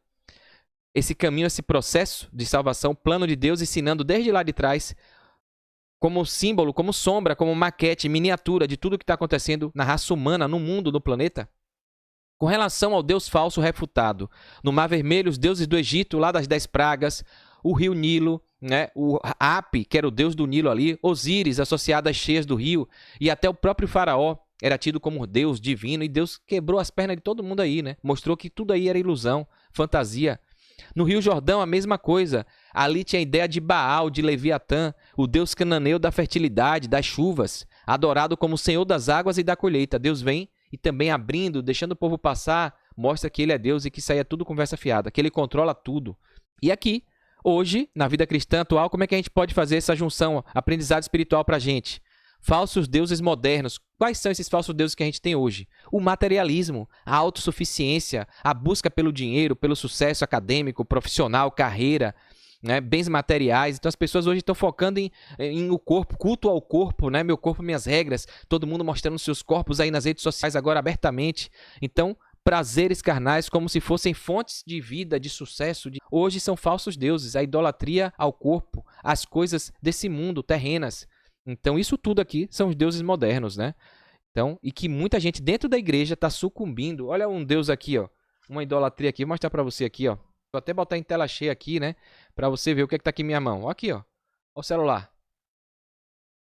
Esse caminho, esse processo de salvação, plano de Deus ensinando desde lá de trás, como símbolo, como sombra, como maquete, miniatura de tudo que está acontecendo na raça humana, no mundo, no planeta. Com relação ao Deus falso refutado, no Mar Vermelho, os deuses do Egito, lá das 10 pragas, o rio Nilo, né? O Api, que era o deus do Nilo ali, Osíris, associado às cheias do rio, e até o próprio Faraó era tido como Deus divino, e Deus quebrou as pernas de todo mundo aí, né? Mostrou que tudo aí era ilusão, fantasia. No Rio Jordão, a mesma coisa. Ali tinha a ideia de Baal, de Leviatã, o deus cananeu da fertilidade, das chuvas, adorado como Senhor das águas e da colheita. Deus vem e também abrindo, deixando o povo passar, mostra que ele é Deus e que isso aí é tudo conversa fiada, que ele controla tudo. E aqui, hoje, na vida cristã atual, como é que a gente pode fazer essa junção, aprendizado espiritual para a gente? Falsos deuses modernos. Quais são esses falsos deuses que a gente tem hoje? O materialismo, a autossuficiência, a busca pelo dinheiro, pelo sucesso acadêmico, profissional, carreira, né? Bens materiais. Então as pessoas hoje estão focando em o corpo, culto ao corpo, né? Meu corpo, minhas regras. Todo mundo mostrando seus corpos aí nas redes sociais agora abertamente. Então, prazeres carnais como se fossem fontes de vida, de sucesso. Hoje são falsos deuses, a idolatria ao corpo, as coisas desse mundo, terrenas. Então isso tudo aqui são os deuses modernos, né? Então, e que muita gente dentro da igreja está sucumbindo. Olha um deus aqui, ó, uma idolatria aqui. Vou mostrar para você aqui, ó. Vou até botar em tela cheia aqui, né? Para você ver o que está aqui em minha mão. Ó aqui, ó. Ó o celular.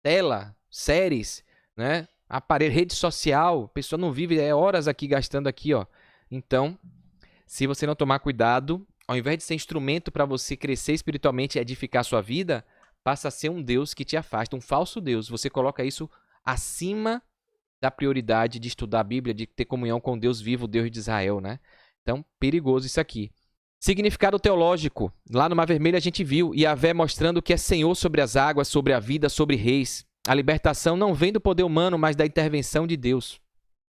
Tela, séries, né? Aparelho, rede social. A pessoa não vive horas aqui gastando aqui, ó. Então, se você não tomar cuidado, ao invés de ser instrumento para você crescer espiritualmente e edificar a sua vida, passa a ser um Deus que te afasta, um falso Deus. Você coloca isso acima da prioridade de estudar a Bíblia, de ter comunhão com Deus vivo, o Deus de Israel, né? Então, perigoso isso aqui. Significado teológico. Lá no Mar Vermelho a gente viu Yahvé mostrando que é Senhor sobre as águas, sobre a vida, sobre reis. A libertação não vem do poder humano, mas da intervenção de Deus.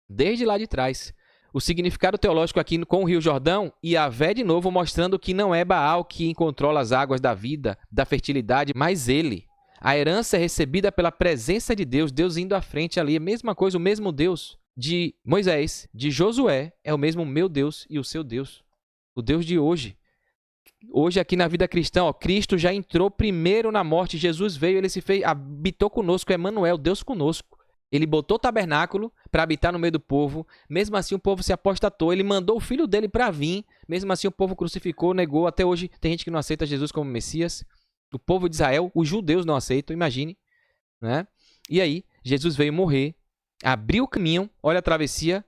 Desde lá de trás. O significado teológico aqui com o Rio Jordão, Yahvé de novo mostrando que não é Baal quem controla as águas da vida, da fertilidade, mas ele. A herança é recebida pela presença de Deus, Deus indo à frente ali. A mesma coisa, o mesmo Deus de Moisés, de Josué, é o mesmo meu Deus e o seu Deus. O Deus de hoje. Hoje aqui na vida cristã, ó, Cristo já entrou primeiro na morte. Jesus veio, ele se fez, habitou conosco, Emmanuel, Deus conosco. Ele botou o tabernáculo para habitar no meio do povo. Mesmo assim o povo se apostatou. Ele mandou o filho dele para vir. Mesmo assim o povo crucificou, negou. Até hoje tem gente que não aceita Jesus como Messias. O povo de Israel, os judeus não aceitam, imagine, né? E aí, Jesus veio morrer, abriu o caminho, olha a travessia,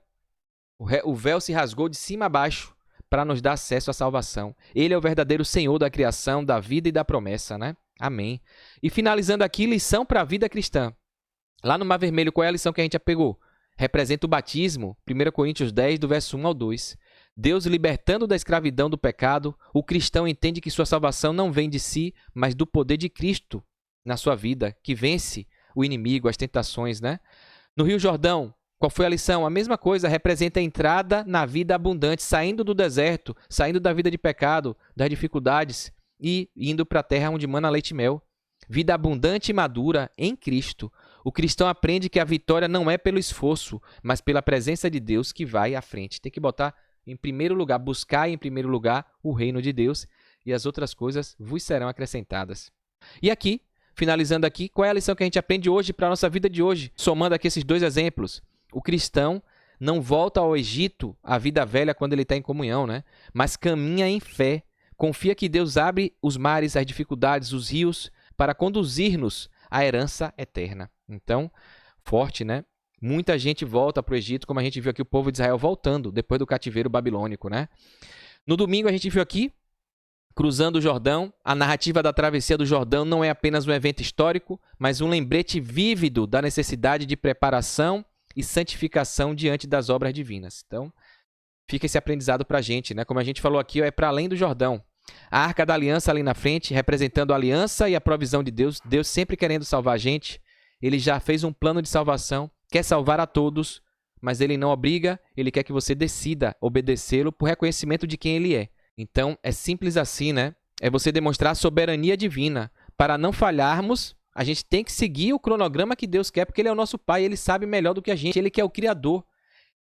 o véu se rasgou de cima a baixo para nos dar acesso à salvação. Ele é o verdadeiro Senhor da criação, da vida e da promessa, né? Amém. E finalizando aqui, lição para a vida cristã. Lá no Mar Vermelho, qual é a lição que a gente apegou? Representa o batismo, 1 Coríntios 10, do verso 1 ao 2. Deus libertando da escravidão do pecado, o cristão entende que sua salvação não vem de si, mas do poder de Cristo na sua vida, que vence o inimigo, as tentações, né? No Rio Jordão, qual foi a lição? A mesma coisa, representa a entrada na vida abundante, saindo do deserto, saindo da vida de pecado, das dificuldades e indo para a terra onde mana leite e mel. Vida abundante e madura em Cristo. O cristão aprende que a vitória não é pelo esforço, mas pela presença de Deus que vai à frente. Tem que botar em primeiro lugar, buscar em primeiro lugar o reino de Deus e as outras coisas vos serão acrescentadas. E aqui, finalizando aqui, qual é a lição que a gente aprende hoje para a nossa vida de hoje? Somando aqui esses dois exemplos. O cristão não volta ao Egito, à vida velha, quando ele está em comunhão, né? Mas caminha em fé. Confia que Deus abre os mares, as dificuldades, os rios, para conduzir-nos à herança eterna. Então, forte, né? Muita gente volta para o Egito, como a gente viu aqui o povo de Israel voltando depois do cativeiro babilônico, né? No domingo a gente viu aqui, cruzando o Jordão, a narrativa da travessia do Jordão não é apenas um evento histórico, mas um lembrete vívido da necessidade de preparação e santificação diante das obras divinas. Então, fica esse aprendizado para a gente, né? Como a gente falou aqui, é para além do Jordão. A Arca da Aliança ali na frente, representando a aliança e a provisão de Deus, Deus sempre querendo salvar a gente. Ele já fez um plano de salvação, quer salvar a todos, mas ele não obriga, ele quer que você decida obedecê-lo por reconhecimento de quem ele é. Então, é simples assim, né? É você demonstrar a soberania divina. Para não falharmos, a gente tem que seguir o cronograma que Deus quer, porque ele é o nosso Pai, ele sabe melhor do que a gente, ele que é o Criador.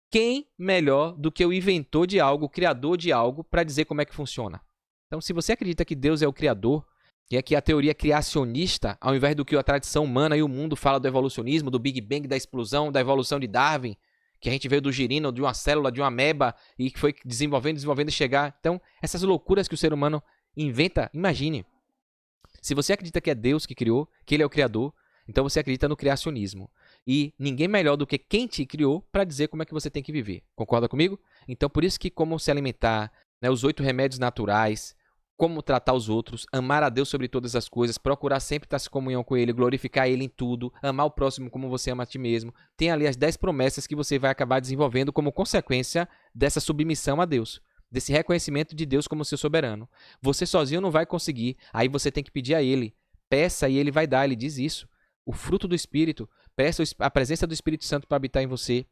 Quem melhor do que o inventor de algo, o criador de algo, para dizer como é que funciona? Então, se você acredita que Deus é o Criador, e aqui a teoria criacionista, ao invés do que a tradição humana e o mundo fala do evolucionismo, do Big Bang, da explosão, da evolução de Darwin, que a gente veio do girino, de uma célula, de uma ameba, e que foi desenvolvendo e chegar. Então, essas loucuras que o ser humano inventa, imagine. Se você acredita que é Deus que criou, que ele é o Criador, então você acredita no criacionismo. E ninguém melhor do que quem te criou para dizer como é que você tem que viver. Concorda comigo? Então, por isso que como se alimentar, né, os 8 remédios naturais, como tratar os outros, amar a Deus sobre todas as coisas, procurar sempre estar em comunhão com Ele, glorificar Ele em tudo, amar o próximo como você ama a ti mesmo. Tem ali as 10 promessas que você vai acabar desenvolvendo como consequência dessa submissão a Deus, desse reconhecimento de Deus como seu soberano. Você sozinho não vai conseguir, aí você tem que pedir a Ele. Peça e Ele vai dar, Ele diz isso. O fruto do Espírito, peça a presença do Espírito Santo para habitar em você.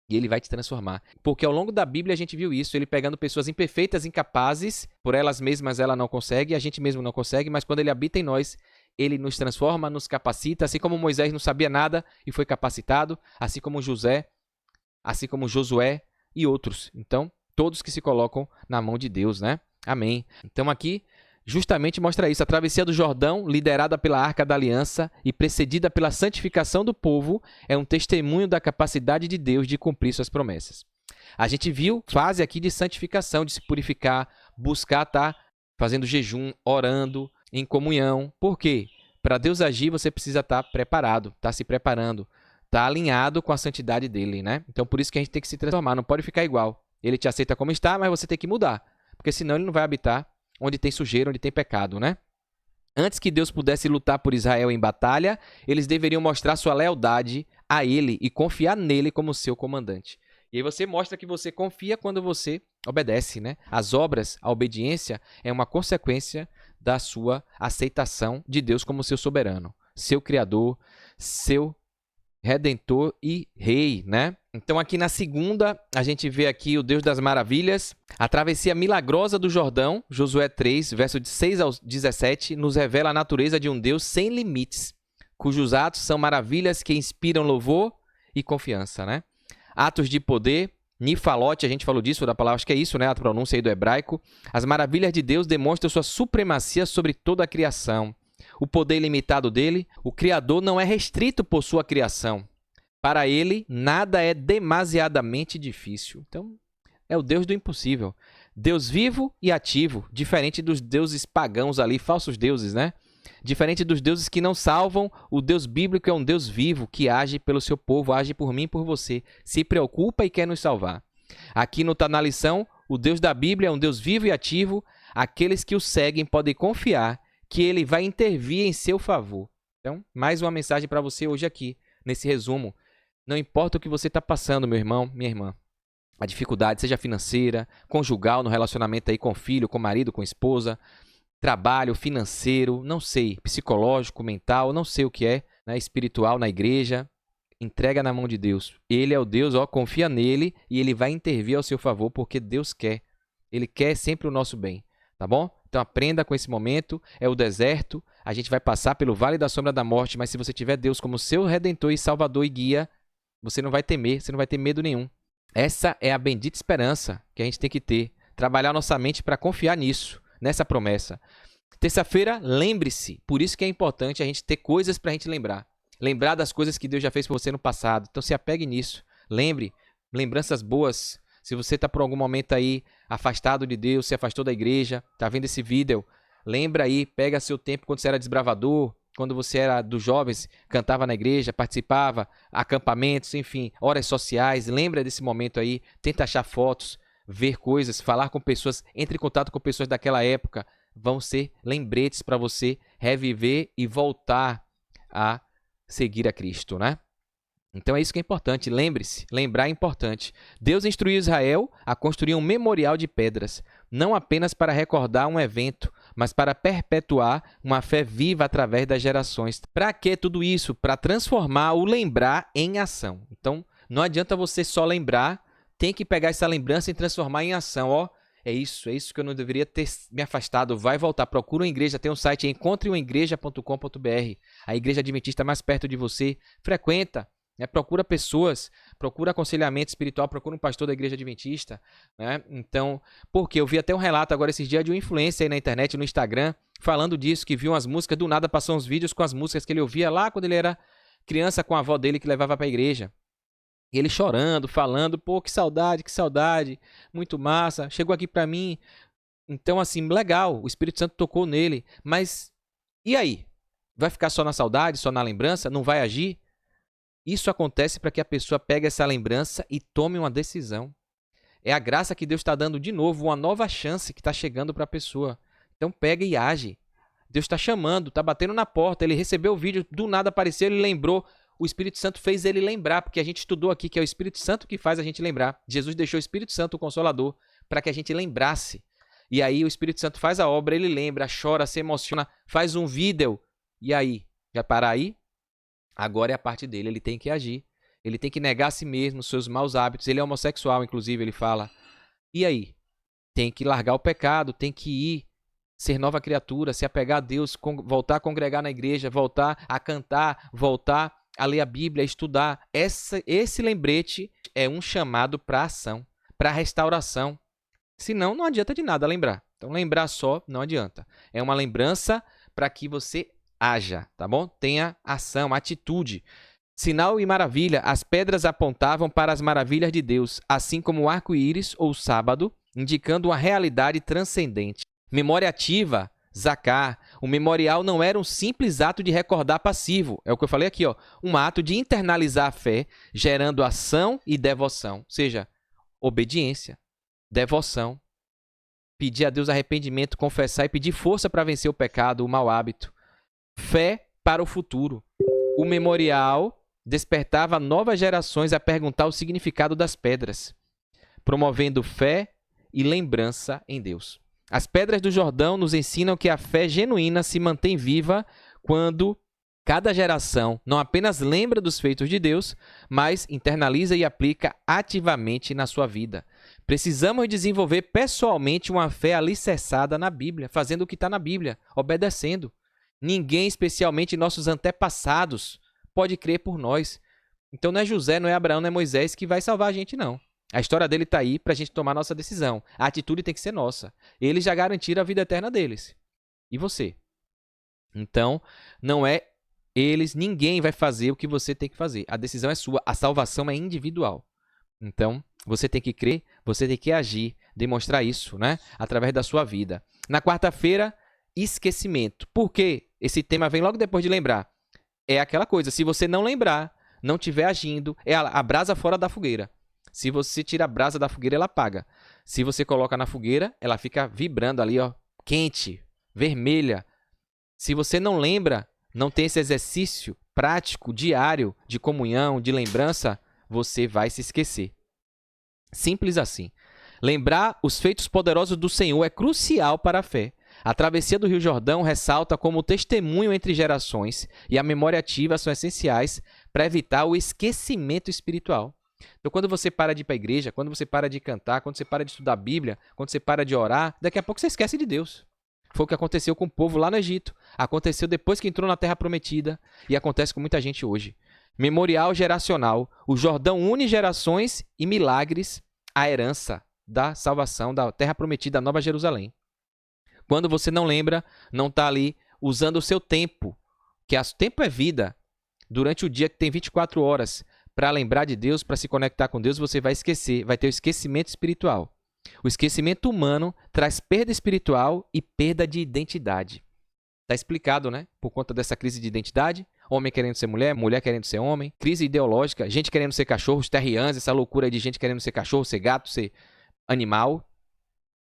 E ele vai te transformar. Porque ao longo da Bíblia a gente viu isso, ele pegando pessoas imperfeitas, incapazes, por elas mesmas ela não consegue, a gente mesmo não consegue, mas quando ele habita em nós, ele nos transforma, nos capacita, assim como Moisés não sabia nada e foi capacitado, assim como Josué, e outros. Então, todos que se colocam na mão de Deus, né? Amém. Então, aqui, justamente mostra isso. A travessia do Jordão, liderada pela Arca da Aliança e precedida pela santificação do povo, é um testemunho da capacidade de Deus de cumprir suas promessas. A gente viu fase aqui de santificação, de se purificar, buscar estar fazendo jejum, orando, em comunhão. Por quê? Para Deus agir, você precisa estar preparado, estar se preparando, estar alinhado com a santidade dele, né? Então, por isso que a gente tem que se transformar, não pode ficar igual. Ele te aceita como está, mas você tem que mudar, porque senão ele não vai habitar onde tem sujeira, onde tem pecado, né? Antes que Deus pudesse lutar por Israel em batalha, eles deveriam mostrar sua lealdade a ele e confiar nele como seu comandante. E aí você mostra que você confia quando você obedece, né? As obras, a obediência é uma consequência da sua aceitação de Deus como seu soberano, seu criador, seu redentor e rei, né? Então aqui na segunda, a gente vê aqui o Deus das maravilhas, a travessia milagrosa do Jordão, Josué 3, verso de 6 ao 17, nos revela a natureza de um Deus sem limites, cujos atos são maravilhas que inspiram louvor e confiança, né? Atos de poder, nifalote, a gente falou disso, da palavra, acho que é isso, né? A pronúncia aí do hebraico. As maravilhas de Deus demonstram sua supremacia sobre toda a criação. O poder ilimitado dele, o Criador não é restrito por sua criação. Para ele, nada é demasiadamente difícil. Então, é o Deus do impossível. Deus vivo e ativo, diferente dos deuses pagãos ali, falsos deuses, né? Diferente dos deuses que não salvam, o Deus bíblico é um Deus vivo que age pelo seu povo, age por mim e por você, se preocupa e quer nos salvar. Aqui no Tá na Lição, o Deus da Bíblia é um Deus vivo e ativo. Aqueles que o seguem podem confiar que ele vai intervir em seu favor. Então, mais uma mensagem para você hoje aqui, nesse resumo. Não importa o que você está passando, meu irmão, minha irmã. A dificuldade, seja financeira, conjugal, no relacionamento aí com o filho, com o marido, com a esposa, trabalho, financeiro, não sei, psicológico, mental, não sei o que é, né, espiritual na igreja, entrega na mão de Deus. Ele é o Deus, ó, confia nele e ele vai intervir ao seu favor porque Deus quer. Ele quer sempre o nosso bem, tá bom? Então aprenda com esse momento, é o deserto, a gente vai passar pelo vale da sombra da morte, mas se você tiver Deus como seu redentor e salvador e guia, você não vai temer, você não vai ter medo nenhum. Essa é a bendita esperança que a gente tem que ter, trabalhar nossa mente para confiar nisso, nessa promessa. Terça-feira, lembre-se, por isso que é importante a gente ter coisas para a gente lembrar. Lembrar das coisas que Deus já fez por você no passado. Então se apegue nisso. Lembre, lembranças boas. Se você está por algum momento aí afastado de Deus, se afastou da igreja, está vendo esse vídeo, lembra aí, pega seu tempo quando você era desbravador, quando você era dos jovens, cantava na igreja, participava, acampamentos, enfim, horas sociais. Lembra desse momento aí, tenta achar fotos, ver coisas, falar com pessoas, entre em contato com pessoas daquela época. Vão ser lembretes para você reviver e voltar a seguir a Cristo, né? Então é isso que é importante, lembre-se, lembrar é importante. Deus instruiu Israel a construir um memorial de pedras, não apenas para recordar um evento, mas para perpetuar uma fé viva através das gerações. Para que tudo isso? Para transformar o lembrar em ação. Então não adianta você só lembrar, tem que pegar essa lembrança e transformar em ação. Ó, é isso que eu não deveria ter me afastado. Vai voltar, procura uma igreja, tem um site, encontreumaigreja.com.br, a igreja adventista mais perto de você, frequenta. Procura pessoas, procura aconselhamento espiritual, procura um pastor da igreja adventista, né? Então, porque eu vi até um relato agora esses dias de um influencer aí na internet, no Instagram, falando disso, que viu umas músicas, do nada passou uns vídeos com as músicas que ele ouvia lá quando ele era criança com a avó dele que levava para a igreja. E ele chorando, falando, pô, que saudade, muito massa, chegou aqui para mim. Então, assim, legal, o Espírito Santo tocou nele, mas e aí? Vai ficar só na saudade, só na lembrança? Não vai agir? Isso acontece para que a pessoa pegue essa lembrança e tome uma decisão. É a graça que Deus está dando de novo, uma nova chance que está chegando para a pessoa. Então pega e age. Deus está chamando, está batendo na porta. Ele recebeu o vídeo, do nada apareceu, ele lembrou. O Espírito Santo fez ele lembrar, porque a gente estudou aqui que é o Espírito Santo que faz a gente lembrar. Jesus deixou o Espírito Santo, o Consolador, para que a gente lembrasse. E aí o Espírito Santo faz a obra, ele lembra, chora, se emociona, faz um vídeo. E aí? Já parar aí? Agora é a parte dele, ele tem que agir. Ele tem que negar a si mesmo, seus maus hábitos. Ele é homossexual, inclusive, ele fala. E aí? Tem que largar o pecado, tem que ir, ser nova criatura, se apegar a Deus, voltar a congregar na igreja, voltar a cantar, voltar a ler a Bíblia, a estudar. Esse lembrete é um chamado para ação. para restauração. Senão, não adianta de nada lembrar. Então, lembrar só não adianta. É uma lembrança para que você haja, tá bom? Tenha ação, atitude. Sinal e maravilha, as pedras apontavam para as maravilhas de Deus, assim como o arco-íris ou o sábado, indicando uma realidade transcendente. Memória ativa, zacar, o memorial não era um simples ato de recordar passivo, é o que eu falei aqui, ó, um ato de internalizar a fé, gerando ação e devoção, ou seja, obediência, devoção, pedir a Deus arrependimento, confessar e pedir força para vencer o pecado, o mau hábito. Fé para o futuro. O memorial despertava novas gerações a perguntar o significado das pedras, promovendo fé e lembrança em Deus. As pedras do Jordão nos ensinam que a fé genuína se mantém viva quando cada geração não apenas lembra dos feitos de Deus, mas internaliza e aplica ativamente na sua vida. Precisamos desenvolver pessoalmente uma fé alicerçada na Bíblia, fazendo o que está na Bíblia, obedecendo. Ninguém, especialmente nossos antepassados, pode crer por nós. Então não é José, não é Abraão, não é Moisés que vai salvar a gente, não. A história dele está aí para a gente tomar nossa decisão. A atitude tem que ser nossa. Eles já garantiram a vida eterna deles. E você? Então, não é eles, ninguém vai fazer o que você tem que fazer. A decisão é sua, a salvação é individual. Então, você tem que crer, você tem que agir, demonstrar isso, né? Através da sua vida. Na quarta-feira, esquecimento. Por quê? Esse tema vem logo depois de lembrar. É aquela coisa, se você não lembrar, não estiver agindo, é a brasa fora da fogueira. Se você tira a brasa da fogueira, ela apaga. Se você coloca na fogueira, ela fica vibrando ali, ó, quente, vermelha. Se você não lembra, não tem esse exercício prático, diário, de comunhão, de lembrança, você vai se esquecer. Simples assim. Lembrar os feitos poderosos do Senhor é crucial para a fé. A travessia do Rio Jordão ressalta como testemunho entre gerações e a memória ativa são essenciais para evitar o esquecimento espiritual. Então, quando você para de ir para a igreja, quando você para de cantar, quando você para de estudar a Bíblia, quando você para de orar, daqui a pouco você esquece de Deus. Foi o que aconteceu com o povo lá no Egito. Aconteceu depois que entrou na Terra Prometida e acontece com muita gente hoje. Memorial geracional. O Jordão une gerações e milagres à herança da salvação da Terra Prometida, Nova Jerusalém. Quando você não lembra, não está ali usando o seu tempo, que o tempo é vida. Durante o dia que tem 24 horas, para lembrar de Deus, para se conectar com Deus, você vai esquecer, vai ter o esquecimento espiritual. O esquecimento humano traz perda espiritual e perda de identidade. Está explicado, né? Por conta dessa crise de identidade, homem querendo ser mulher, mulher querendo ser homem, crise ideológica, gente querendo ser cachorro, os terriãs, essa loucura de gente querendo ser cachorro, ser gato, ser animal.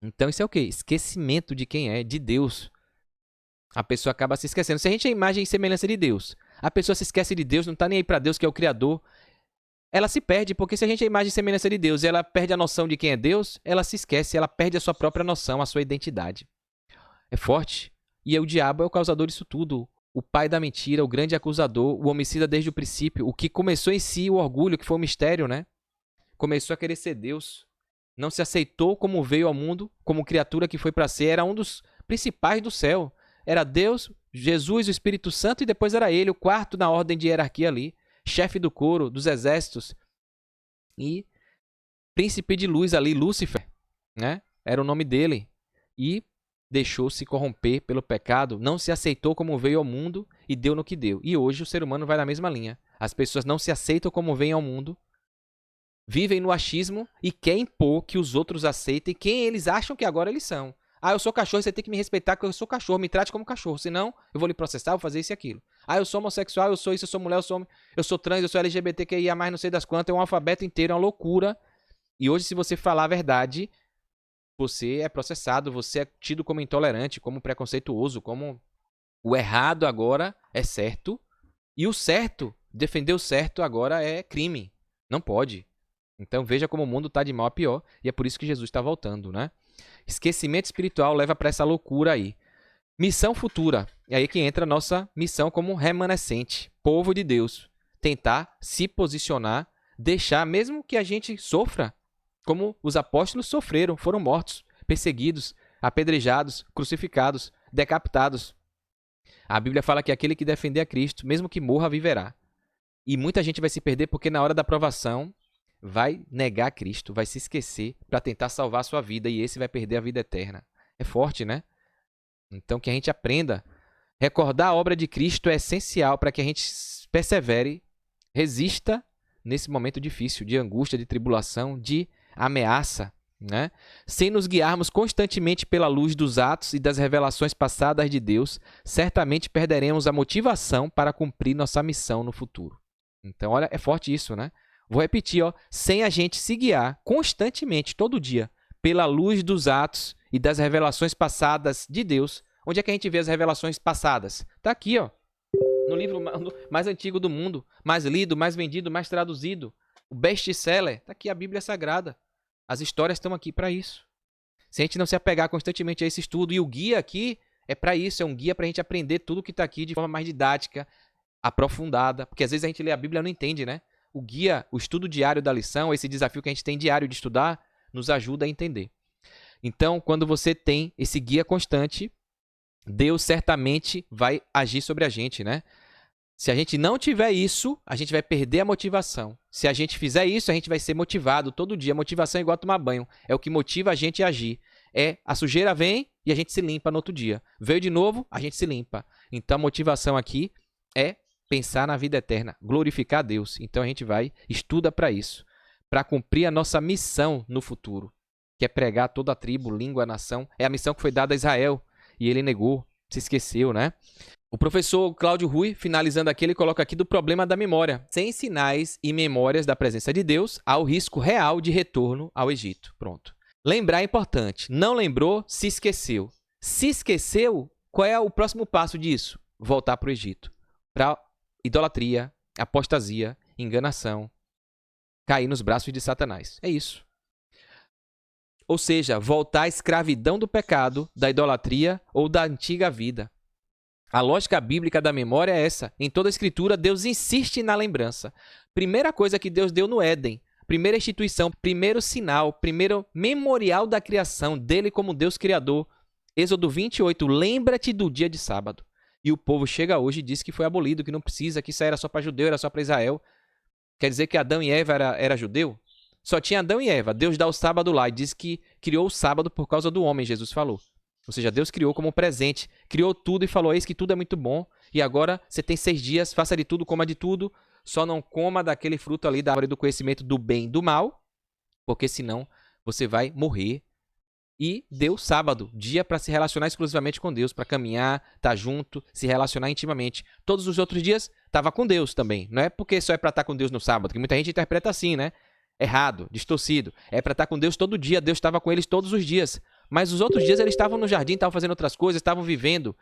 Então isso é o quê? Esquecimento de quem é, de Deus. A pessoa acaba se esquecendo. Se a gente é imagem e semelhança de Deus, a pessoa se esquece de Deus, não está nem aí para Deus, que é o Criador. Ela se perde, porque se a gente é imagem e semelhança de Deus e ela perde a noção de quem é Deus, ela se esquece, ela perde a sua própria noção, a sua identidade. É forte. E o diabo é o causador disso tudo. O pai da mentira, o grande acusador, o homicida desde o princípio. O que começou em si, o orgulho, que foi um mistério, né? Começou a querer ser Deus. Não se aceitou como veio ao mundo, como criatura que foi para ser. Era um dos principais do céu. Era Deus, Jesus, o Espírito Santo e depois era ele, o quarto na ordem de hierarquia ali. Chefe do coro, dos exércitos. E príncipe de luz ali, Lúcifer, né? Era o nome dele. E deixou-se corromper pelo pecado, não se aceitou como veio ao mundo e deu no que deu. E hoje o ser humano vai na mesma linha. As pessoas não se aceitam como vêm ao mundo, vivem no achismo e querem impor que os outros aceitem quem eles acham que agora eles são. Ah, eu sou cachorro, você tem que me respeitar porque eu sou cachorro, me trate como cachorro, senão eu vou lhe processar, vou fazer isso e aquilo. Ah, eu sou homossexual, eu sou isso, eu sou mulher, eu sou trans, eu sou LGBTQIA+, não sei das quantas, é um alfabeto inteiro, é uma loucura. E hoje, se você falar a verdade, você é processado, você é tido como intolerante, como preconceituoso, como o errado agora é certo e o certo, defender o certo agora é crime. Não pode. Então veja como o mundo está de mal a pior e é por isso que Jesus está voltando, né? Esquecimento espiritual leva para essa loucura aí. Missão futura. É aí que entra a nossa missão como remanescente, povo de Deus. Tentar se posicionar, deixar, mesmo que a gente sofra, como os apóstolos sofreram, foram mortos, perseguidos, apedrejados, crucificados, decapitados. A Bíblia fala que aquele que defender a Cristo, mesmo que morra, viverá. E muita gente vai se perder porque na hora da provação, vai negar Cristo, vai se esquecer para tentar salvar a sua vida e esse vai perder a vida eterna. É forte, né? Então que a gente aprenda. Recordar a obra de Cristo é essencial para que a gente persevere, resista nesse momento difícil, de angústia, de tribulação, de ameaça, né? Sem nos guiarmos constantemente pela luz dos atos e das revelações passadas de Deus, certamente perderemos a motivação para cumprir nossa missão no futuro. Então, olha, é forte isso, né? Vou repetir, ó, sem a gente se guiar constantemente, todo dia, pela luz dos atos e das revelações passadas de Deus. Onde é que a gente vê as revelações passadas? Está aqui, ó, no livro mais antigo do mundo, mais lido, mais vendido, mais traduzido. O best-seller, está aqui a Bíblia Sagrada. As histórias estão aqui para isso. Se a gente não se apegar constantemente a esse estudo, e o guia aqui é para isso, é um guia para a gente aprender tudo que está aqui de forma mais didática, aprofundada, porque às vezes a gente lê a Bíblia e não entende, né? O guia, o estudo diário da lição, esse desafio que a gente tem diário de estudar, nos ajuda a entender. Então, quando você tem esse guia constante, Deus certamente vai agir sobre a gente, né? Se a gente não tiver isso, a gente vai perder a motivação. Se a gente fizer isso, a gente vai ser motivado todo dia. Motivação é igual a tomar banho. É o que motiva a gente a agir. A sujeira vem e a gente se limpa no outro dia. Veio de novo, a gente se limpa. Então a motivação aqui é pensar na vida eterna, glorificar a Deus. Então a gente estuda para isso, para cumprir a nossa missão no futuro, que é pregar a toda a tribo, língua, nação. É a missão que foi dada a Israel e ele negou, se esqueceu, né? O professor Cláudio Rui, finalizando aqui, ele coloca aqui do problema da memória. Sem sinais e memórias da presença de Deus, há o risco real de retorno ao Egito. Pronto. Lembrar é importante. Não lembrou, se esqueceu. Se esqueceu, qual é o próximo passo disso? Voltar para o Egito. Para idolatria, apostasia, enganação, cair nos braços de Satanás. É isso. Ou seja, voltar à escravidão do pecado, da idolatria ou da antiga vida. A lógica bíblica da memória é essa. Em toda a Escritura, Deus insiste na lembrança. Primeira coisa que Deus deu no Éden, primeira instituição, primeiro sinal, primeiro memorial da criação dele como Deus Criador. Êxodo 28, lembra-te do dia de sábado. E o povo chega hoje e diz que foi abolido, que não precisa, que isso era só para judeu, era só para Israel. Quer dizer que Adão e Eva era judeu? Só tinha Adão e Eva. Deus dá o sábado lá e diz que criou o sábado por causa do homem, Jesus falou. Ou seja, Deus criou como presente, criou tudo e falou, eis que tudo é muito bom, e agora você tem 6 dias, faça de tudo, coma de tudo, só não coma daquele fruto ali da árvore do conhecimento do bem e do mal, porque senão você vai morrer. E deu sábado, dia para se relacionar exclusivamente com Deus, para caminhar, estar junto, se relacionar intimamente. Todos os outros dias estava com Deus também, não é porque só é para estar com Deus no sábado, que muita gente interpreta assim, né? Errado, distorcido. É para estar com Deus todo dia, Deus estava com eles todos os dias. Mas os outros dias eles estavam no jardim, estavam fazendo outras coisas, estavam vivendo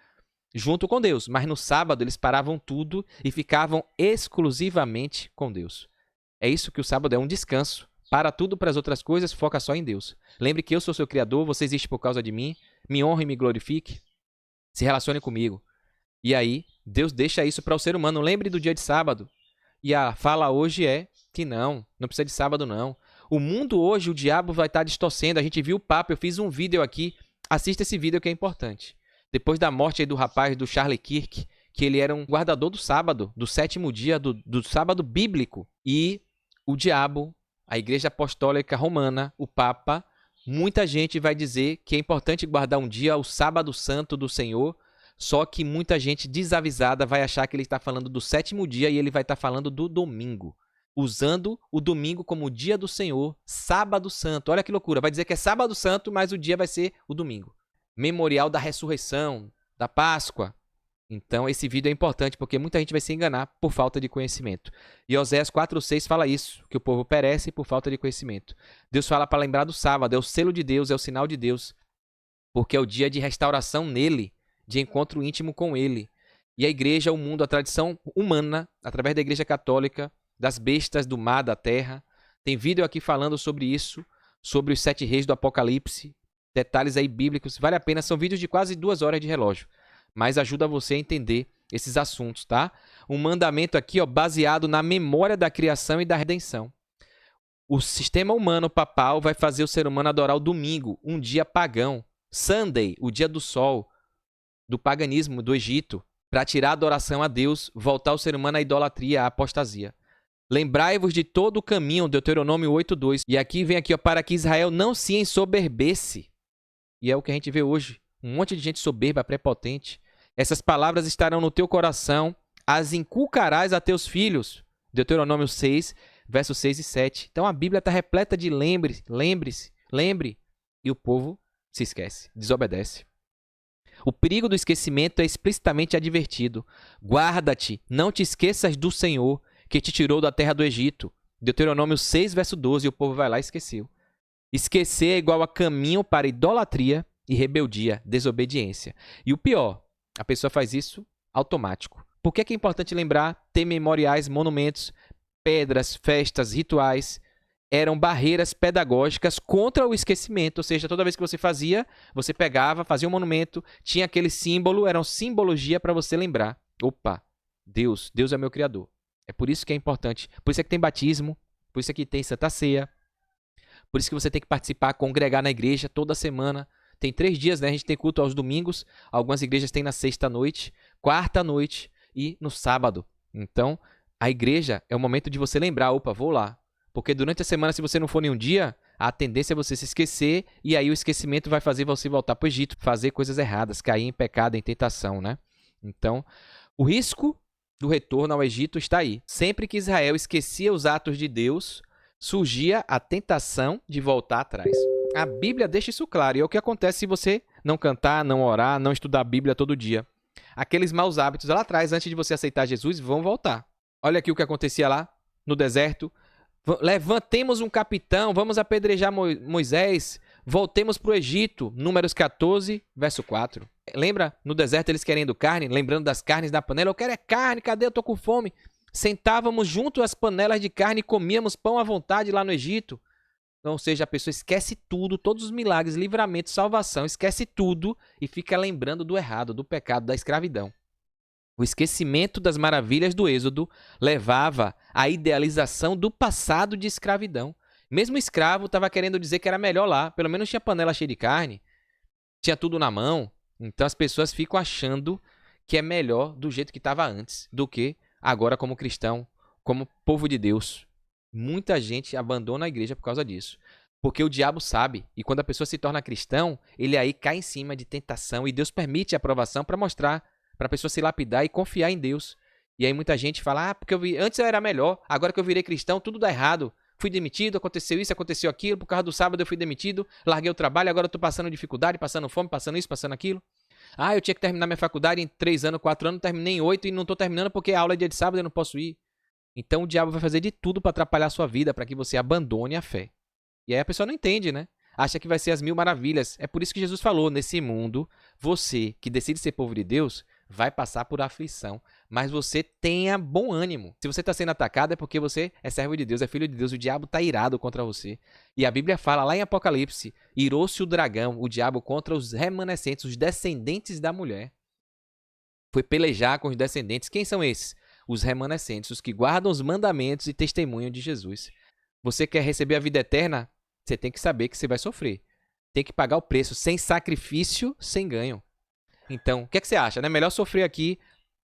junto com Deus. Mas no sábado eles paravam tudo e ficavam exclusivamente com Deus. É isso que o sábado é, um descanso. Para tudo, para as outras coisas, foca só em Deus. Lembre que eu sou seu Criador, você existe por causa de mim, me honre e me glorifique, se relacione comigo. E aí, Deus deixa isso para o ser humano. Lembre do dia de sábado. E a fala hoje é que não precisa de sábado não. O mundo hoje, o diabo vai estar distorcendo. A gente viu o Papa, eu fiz um vídeo aqui. Assista esse vídeo que é importante. Depois da morte aí do rapaz, do Charlie Kirk, que ele era um guardador do sábado, do 7º dia, do sábado bíblico. E o diabo, a Igreja Apostólica Romana, o Papa, muita gente vai dizer que é importante guardar um dia, o sábado santo do Senhor, só que muita gente desavisada vai achar que ele está falando do 7º dia e ele vai estar falando do domingo. Usando o domingo como o dia do Senhor, sábado santo. Olha que loucura, vai dizer que é sábado santo, mas o dia vai ser o domingo. Memorial da ressurreição, da Páscoa. Então esse vídeo é importante porque muita gente vai se enganar por falta de conhecimento. E Oséias 4:6 fala isso, que o povo perece por falta de conhecimento. Deus fala para lembrar do sábado, é o selo de Deus, é o sinal de Deus, porque é o dia de restauração nele, de encontro íntimo com ele. E a igreja, o mundo, a tradição humana, através da igreja católica, das bestas do mar, da terra. Tem vídeo aqui falando sobre isso, sobre os 7 reis do Apocalipse, detalhes aí bíblicos, vale a pena, são vídeos de quase 2 horas de relógio, mas ajuda você a entender esses assuntos, tá? Um mandamento aqui, ó, baseado na memória da criação e da redenção. O sistema humano papal vai fazer o ser humano adorar o domingo, um dia pagão, Sunday, o dia do sol, do paganismo do Egito, para tirar a adoração a Deus, voltar o ser humano à idolatria, à apostasia. Lembrai-vos de todo o caminho, Deuteronômio 8:2. E aqui vem aqui, ó, para que Israel não se ensoberbece. E é o que a gente vê hoje. Um monte de gente soberba, prepotente. Essas palavras estarão no teu coração, as inculcarás a teus filhos. Deuteronômio 6, versos 6 e 7. Então a Bíblia está repleta de lembre. E o povo se esquece, desobedece. O perigo do esquecimento é explicitamente advertido. Guarda-te, não te esqueças do Senhor, que te tirou da terra do Egito. Deuteronômio 6, verso 12, e o povo vai lá e esqueceu. Esquecer é igual a caminho para idolatria e rebeldia, desobediência. E o pior, a pessoa faz isso automático. Por que é importante lembrar? Ter memoriais, monumentos, pedras, festas, rituais eram barreiras pedagógicas contra o esquecimento. Ou seja, toda vez que você fazia, você pegava, fazia um monumento, tinha aquele símbolo, era uma simbologia para você lembrar. Opa, Deus é meu Criador. É por isso que é importante. Por isso é que tem batismo, por isso é que tem Santa Ceia, por isso que você tem que participar, congregar na igreja toda semana. Tem 3 dias, né? A gente tem culto aos domingos, algumas igrejas têm na sexta-noite, quarta-noite e no sábado. Então, a igreja é o momento de você lembrar, opa, vou lá. Porque durante a semana, se você não for nenhum dia, a tendência é você se esquecer e aí o esquecimento vai fazer você voltar para o Egito, fazer coisas erradas, cair em pecado, em tentação, né? Então, o risco do retorno ao Egito está aí. Sempre que Israel esquecia os atos de Deus, surgia a tentação de voltar atrás. A Bíblia deixa isso claro. E é o que acontece se você não cantar, não orar, não estudar a Bíblia todo dia. Aqueles maus hábitos lá atrás, antes de você aceitar Jesus, vão voltar. Olha aqui o que acontecia lá no deserto. Levantemos um capitão, vamos apedrejar Moisés, voltemos para o Egito. Números 14, verso 4. Lembra? No deserto eles querendo carne, lembrando das carnes da panela. Eu quero é carne, cadê? Eu tô com fome. Sentávamos junto às panelas de carne e comíamos pão à vontade lá no Egito. Então, ou seja, a pessoa esquece tudo, todos os milagres, livramento, salvação, esquece tudo e fica lembrando do errado, do pecado, da escravidão. O esquecimento das maravilhas do Êxodo levava à idealização do passado de escravidão. Mesmo o escravo estava querendo dizer que era melhor lá, pelo menos tinha panela cheia de carne, tinha tudo na mão. Então as pessoas ficam achando que é melhor do jeito que estava antes do que agora como cristão, como povo de Deus. Muita gente abandona a igreja por causa disso. Porque o diabo sabe, e quando a pessoa se torna cristão, ele aí cai em cima de tentação e Deus permite a aprovação para mostrar, para a pessoa se lapidar e confiar em Deus. E aí muita gente fala, porque antes eu era melhor, agora que eu virei cristão, tudo dá errado. Fui demitido, aconteceu isso, aconteceu aquilo, por causa do sábado eu fui demitido, larguei o trabalho, agora eu estou passando dificuldade, passando fome, passando isso, passando aquilo. Eu tinha que terminar minha faculdade em 3 anos, 4 anos, terminei em 8 e não estou terminando porque a aula é dia de sábado e eu não posso ir. Então o diabo vai fazer de tudo para atrapalhar a sua vida, para que você abandone a fé. E aí a pessoa não entende, né? Acha que vai ser as 1000 maravilhas. É por isso que Jesus falou, nesse mundo, você que decide ser povo de Deus, vai passar por aflição. Mas você tenha bom ânimo. Se você está sendo atacado é porque você é servo de Deus, é filho de Deus. O diabo está irado contra você. E a Bíblia fala lá em Apocalipse, irou-se o dragão, o diabo, contra os remanescentes, os descendentes da mulher. Foi pelejar com os descendentes. Quem são esses? Os remanescentes, os que guardam os mandamentos e testemunham de Jesus. Você quer receber a vida eterna? Você tem que saber que você vai sofrer. Tem que pagar o preço, sem sacrifício, sem ganho. Então, o que você acha? Né? Melhor sofrer aqui,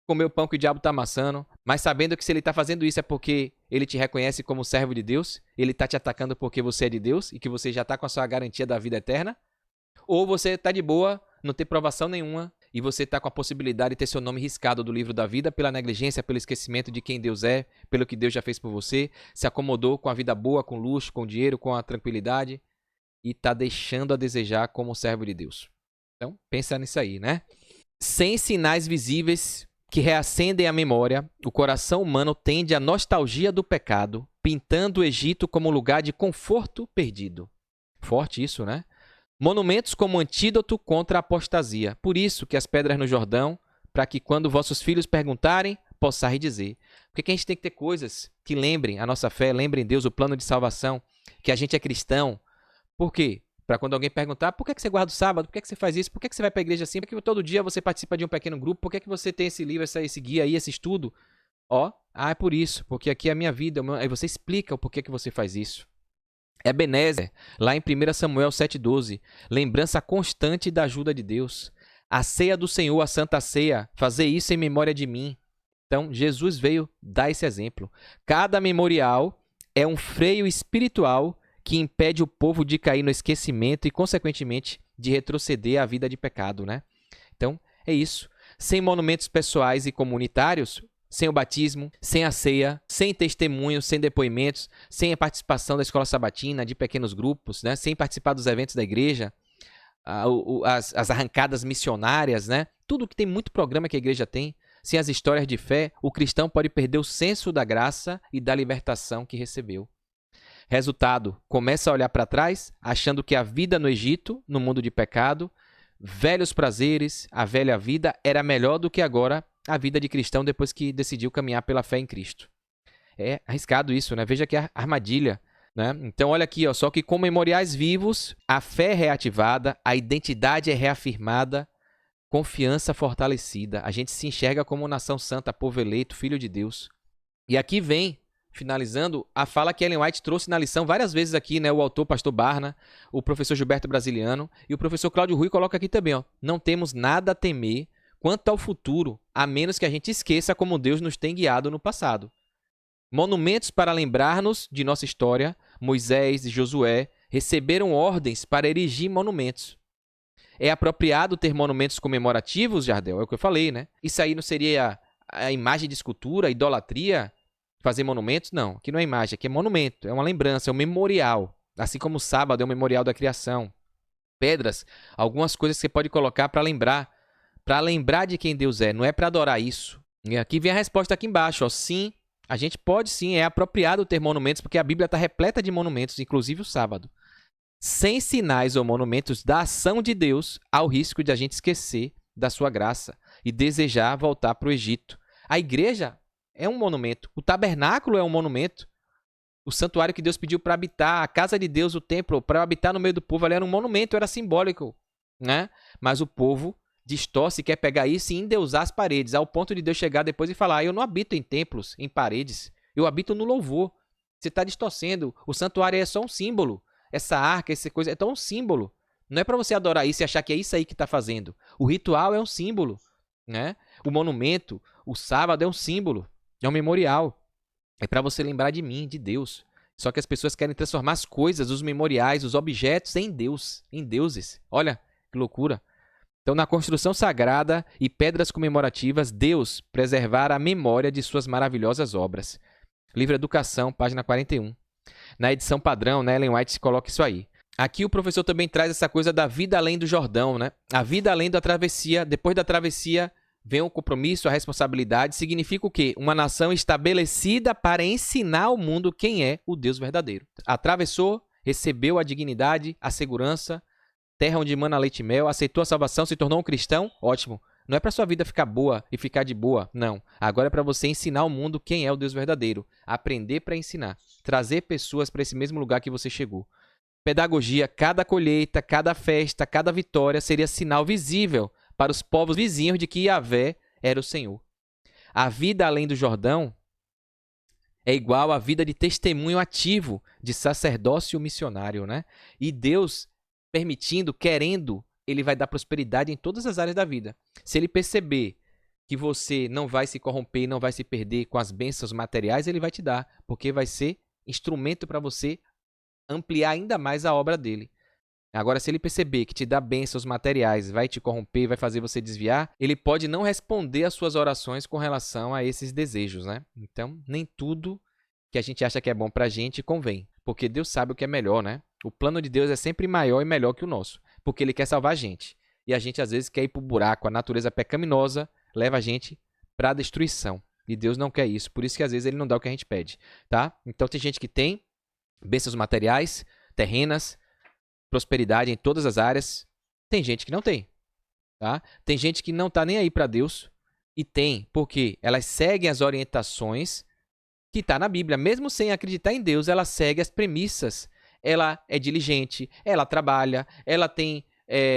comer o pão que o diabo está amassando, mas sabendo que se ele está fazendo isso é porque ele te reconhece como servo de Deus, ele está te atacando porque você é de Deus e que você já está com a sua garantia da vida eterna? Ou você está de boa, não tem provação nenhuma, e você está com a possibilidade de ter seu nome riscado do livro da vida pela negligência, pelo esquecimento de quem Deus é, pelo que Deus já fez por você, se acomodou com a vida boa, com luxo, com dinheiro, com a tranquilidade e está deixando a desejar como servo de Deus. Então, pensa nisso aí, né? Sem sinais visíveis que reacendem a memória, o coração humano tende à nostalgia do pecado, pintando o Egito como lugar de conforto perdido. Forte isso, né? Monumentos como antídoto contra a apostasia. Por isso que as pedras no Jordão, para que quando vossos filhos perguntarem, possais dizer. Porque a gente tem que ter coisas que lembrem a nossa fé, lembrem Deus, o plano de salvação, que a gente é cristão. Por quê? Para quando alguém perguntar, por que você guarda o sábado? Por que você faz isso? Por que você vai para a igreja assim? Por que todo dia você participa de um pequeno grupo? Por que você tem esse livro, esse guia aí, esse estudo? É por isso, porque aqui é a minha vida. Aí você explica o porquê que você faz isso. Ebenezer, lá em 1 Samuel 7,12, lembrança constante da ajuda de Deus. A ceia do Senhor, a Santa Ceia, fazer isso em memória de mim. Então, Jesus veio dar esse exemplo. Cada memorial é um freio espiritual que impede o povo de cair no esquecimento e, consequentemente, de retroceder à vida de pecado, né? Então, é isso. Sem monumentos pessoais e comunitários, sem o batismo, sem a ceia, sem testemunhos, sem depoimentos, sem a participação da escola sabatina, de pequenos grupos, né? Sem participar dos eventos da igreja, as arrancadas missionárias, né? Tudo que tem muito programa que a igreja tem. Sem as histórias de fé, o cristão pode perder o senso da graça e da libertação que recebeu. Resultado, começa a olhar para trás, achando que a vida no Egito, no mundo de pecado, velhos prazeres, a velha vida, era melhor do que agora a vida de cristão depois que decidiu caminhar pela fé em Cristo. É arriscado isso, né? Veja que é armadilha, né? Então, olha aqui, ó, só que com memoriais vivos, a fé é reativada, a identidade é reafirmada, confiança fortalecida. A gente se enxerga como nação santa, povo eleito, filho de Deus. E aqui vem, finalizando, a fala que Ellen White trouxe na lição várias vezes aqui, né? O autor, pastor Barna, o professor Gilberto Brasiliano e o professor Cláudio Rui coloca aqui também, ó. Não temos nada a temer quanto ao futuro, a menos que a gente esqueça como Deus nos tem guiado no passado. Monumentos para lembrar-nos de nossa história, Moisés e Josué receberam ordens para erigir monumentos. É apropriado ter monumentos comemorativos, Jardel? É o que eu falei, né? Isso aí não seria a imagem de escultura, idolatria, fazer monumentos? Não, aqui não é imagem, aqui é monumento, é uma lembrança, é um memorial. Assim como o sábado é um memorial da criação. Pedras, algumas coisas que você pode colocar para lembrar de quem Deus é, não é para adorar isso. E aqui vem a resposta aqui embaixo, ó. Sim, a gente pode sim, é apropriado ter monumentos, porque a Bíblia está repleta de monumentos, inclusive o sábado. Sem sinais ou monumentos da ação de Deus, há o risco de a gente esquecer da sua graça e desejar voltar para o Egito. A igreja é um monumento, o tabernáculo é um monumento, o santuário que Deus pediu para habitar, a casa de Deus, o templo, para habitar no meio do povo, ali era um monumento, era simbólico, né? Mas o povo distorce e quer pegar isso e endeusar as paredes, ao ponto de Deus chegar depois e falar: eu não habito em templos, em paredes, eu habito no louvor. Você está distorcendo, o santuário é só um símbolo. Essa arca, essa coisa, é tão um símbolo. Não é para você adorar isso e achar que é isso aí que está fazendo. O ritual é um símbolo, né? O monumento, o sábado é um símbolo, é um memorial. É para você lembrar de mim, de Deus. Só que as pessoas querem transformar as coisas, os memoriais, os objetos em Deus, em deuses. Olha que loucura. Então, na construção sagrada e pedras comemorativas, Deus preservara a memória de suas maravilhosas obras. Livro Educação, página 41. Na edição padrão, né, Ellen White coloca isso aí. Aqui o professor também traz essa coisa da vida além do Jordão, né? A vida além da travessia. Depois da travessia vem o compromisso, a responsabilidade. Significa o quê? Uma nação estabelecida para ensinar ao mundo quem é o Deus verdadeiro. Atravessou, recebeu a dignidade, a segurança, terra onde mana leite e mel, aceitou a salvação, se tornou um cristão, ótimo. Não é para sua vida ficar boa e ficar de boa, não. Agora é para você ensinar ao mundo quem é o Deus verdadeiro. Aprender para ensinar. Trazer pessoas para esse mesmo lugar que você chegou. Pedagogia, cada colheita, cada festa, cada vitória seria sinal visível para os povos vizinhos de que Yahvé era o Senhor. A vida além do Jordão é igual à vida de testemunho ativo, de sacerdócio missionário, né? E Deus, permitindo, querendo, ele vai dar prosperidade em todas as áreas da vida. Se ele perceber que você não vai se corromper, não vai se perder com as bênçãos materiais, ele vai te dar, porque vai ser instrumento para você ampliar ainda mais a obra dele. Agora, se ele perceber que te dá bênçãos materiais, vai te corromper, vai fazer você desviar, ele pode não responder às suas orações com relação a esses desejos, né? Então, nem tudo que a gente acha que é bom pra gente convém, porque Deus sabe o que é melhor, né? O plano de Deus é sempre maior e melhor que o nosso, porque ele quer salvar a gente. E a gente, às vezes, quer ir pro buraco. A natureza pecaminosa leva a gente pra destruição. E Deus não quer isso. Por isso que, às vezes, ele não dá o que a gente pede, tá? Então, tem gente que tem bênçãos materiais, terrenas, prosperidade em todas as áreas. Tem gente que não tem, tá? Tem gente que não tá nem aí para Deus e tem, porque elas seguem as orientações que tá na Bíblia. Mesmo sem acreditar em Deus, ela segue as premissas. Ela é diligente, ela trabalha, ela tem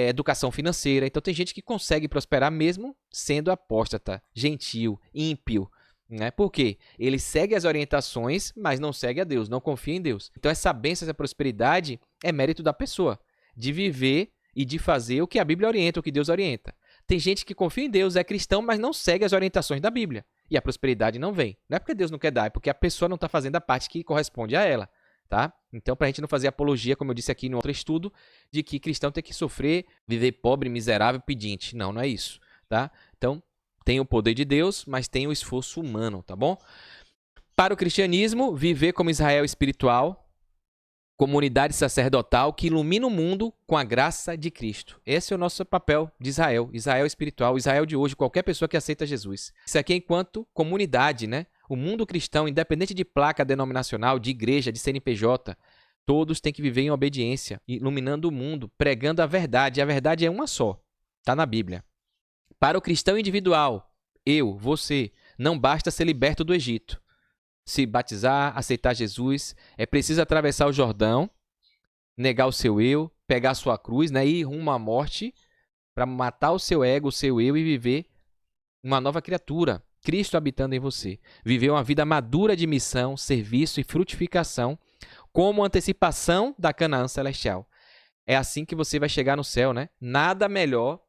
educação financeira. Então tem gente que consegue prosperar mesmo sendo apóstata, gentil, ímpio. Né? Por quê? Ele segue as orientações, mas não segue a Deus, não confia em Deus. Então essa bênção, essa prosperidade é mérito da pessoa, de viver e de fazer o que a Bíblia orienta, o que Deus orienta. Tem gente que confia em Deus, é cristão, mas não segue as orientações da Bíblia. e a prosperidade não vem. Não é porque Deus não quer dar, é porque a pessoa não está fazendo a parte que corresponde a ela. Tá? Então, para a gente não fazer apologia, como eu disse aqui no outro estudo, de que cristão tem que sofrer, viver pobre, miserável, pedinte. Não, não é isso. Tá? Então, tem o poder de Deus, mas tem o esforço humano, tá bom? Para o cristianismo, viver como Israel espiritual, comunidade sacerdotal que ilumina o mundo com a graça de Cristo. Esse é o nosso papel de Israel, Israel espiritual, Israel de hoje, qualquer pessoa que aceita Jesus. Isso aqui é enquanto comunidade, né? O mundo cristão, independente de placa denominacional, de igreja, de CNPJ, todos têm que viver em obediência, iluminando o mundo, pregando a verdade. E a verdade é uma só, está na Bíblia. Para o cristão individual, eu, você, não basta ser liberto do Egito. Se batizar, aceitar Jesus, é preciso atravessar o Jordão, negar o seu eu, pegar a sua cruz, né, ir rumo à morte, para matar o seu ego, o seu eu e viver uma nova criatura, Cristo habitando em você. Viver uma vida madura de missão, serviço e frutificação, como antecipação da Canaã celestial. É assim que você vai chegar no céu, né? Nada melhor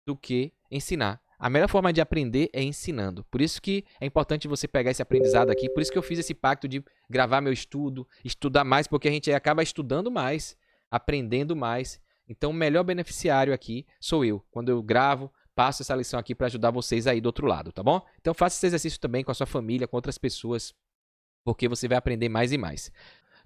do que ensinar. A melhor forma de aprender é ensinando. Por isso que é importante você pegar esse aprendizado aqui. Por isso que eu fiz esse pacto de gravar meu estudo, estudar mais, porque a gente acaba estudando mais, aprendendo mais. Então, o melhor beneficiário aqui sou eu. Quando eu gravo, passo essa lição aqui para ajudar vocês aí do outro lado, tá bom? Então, faça esse exercício também com a sua família, com outras pessoas, porque você vai aprender mais e mais.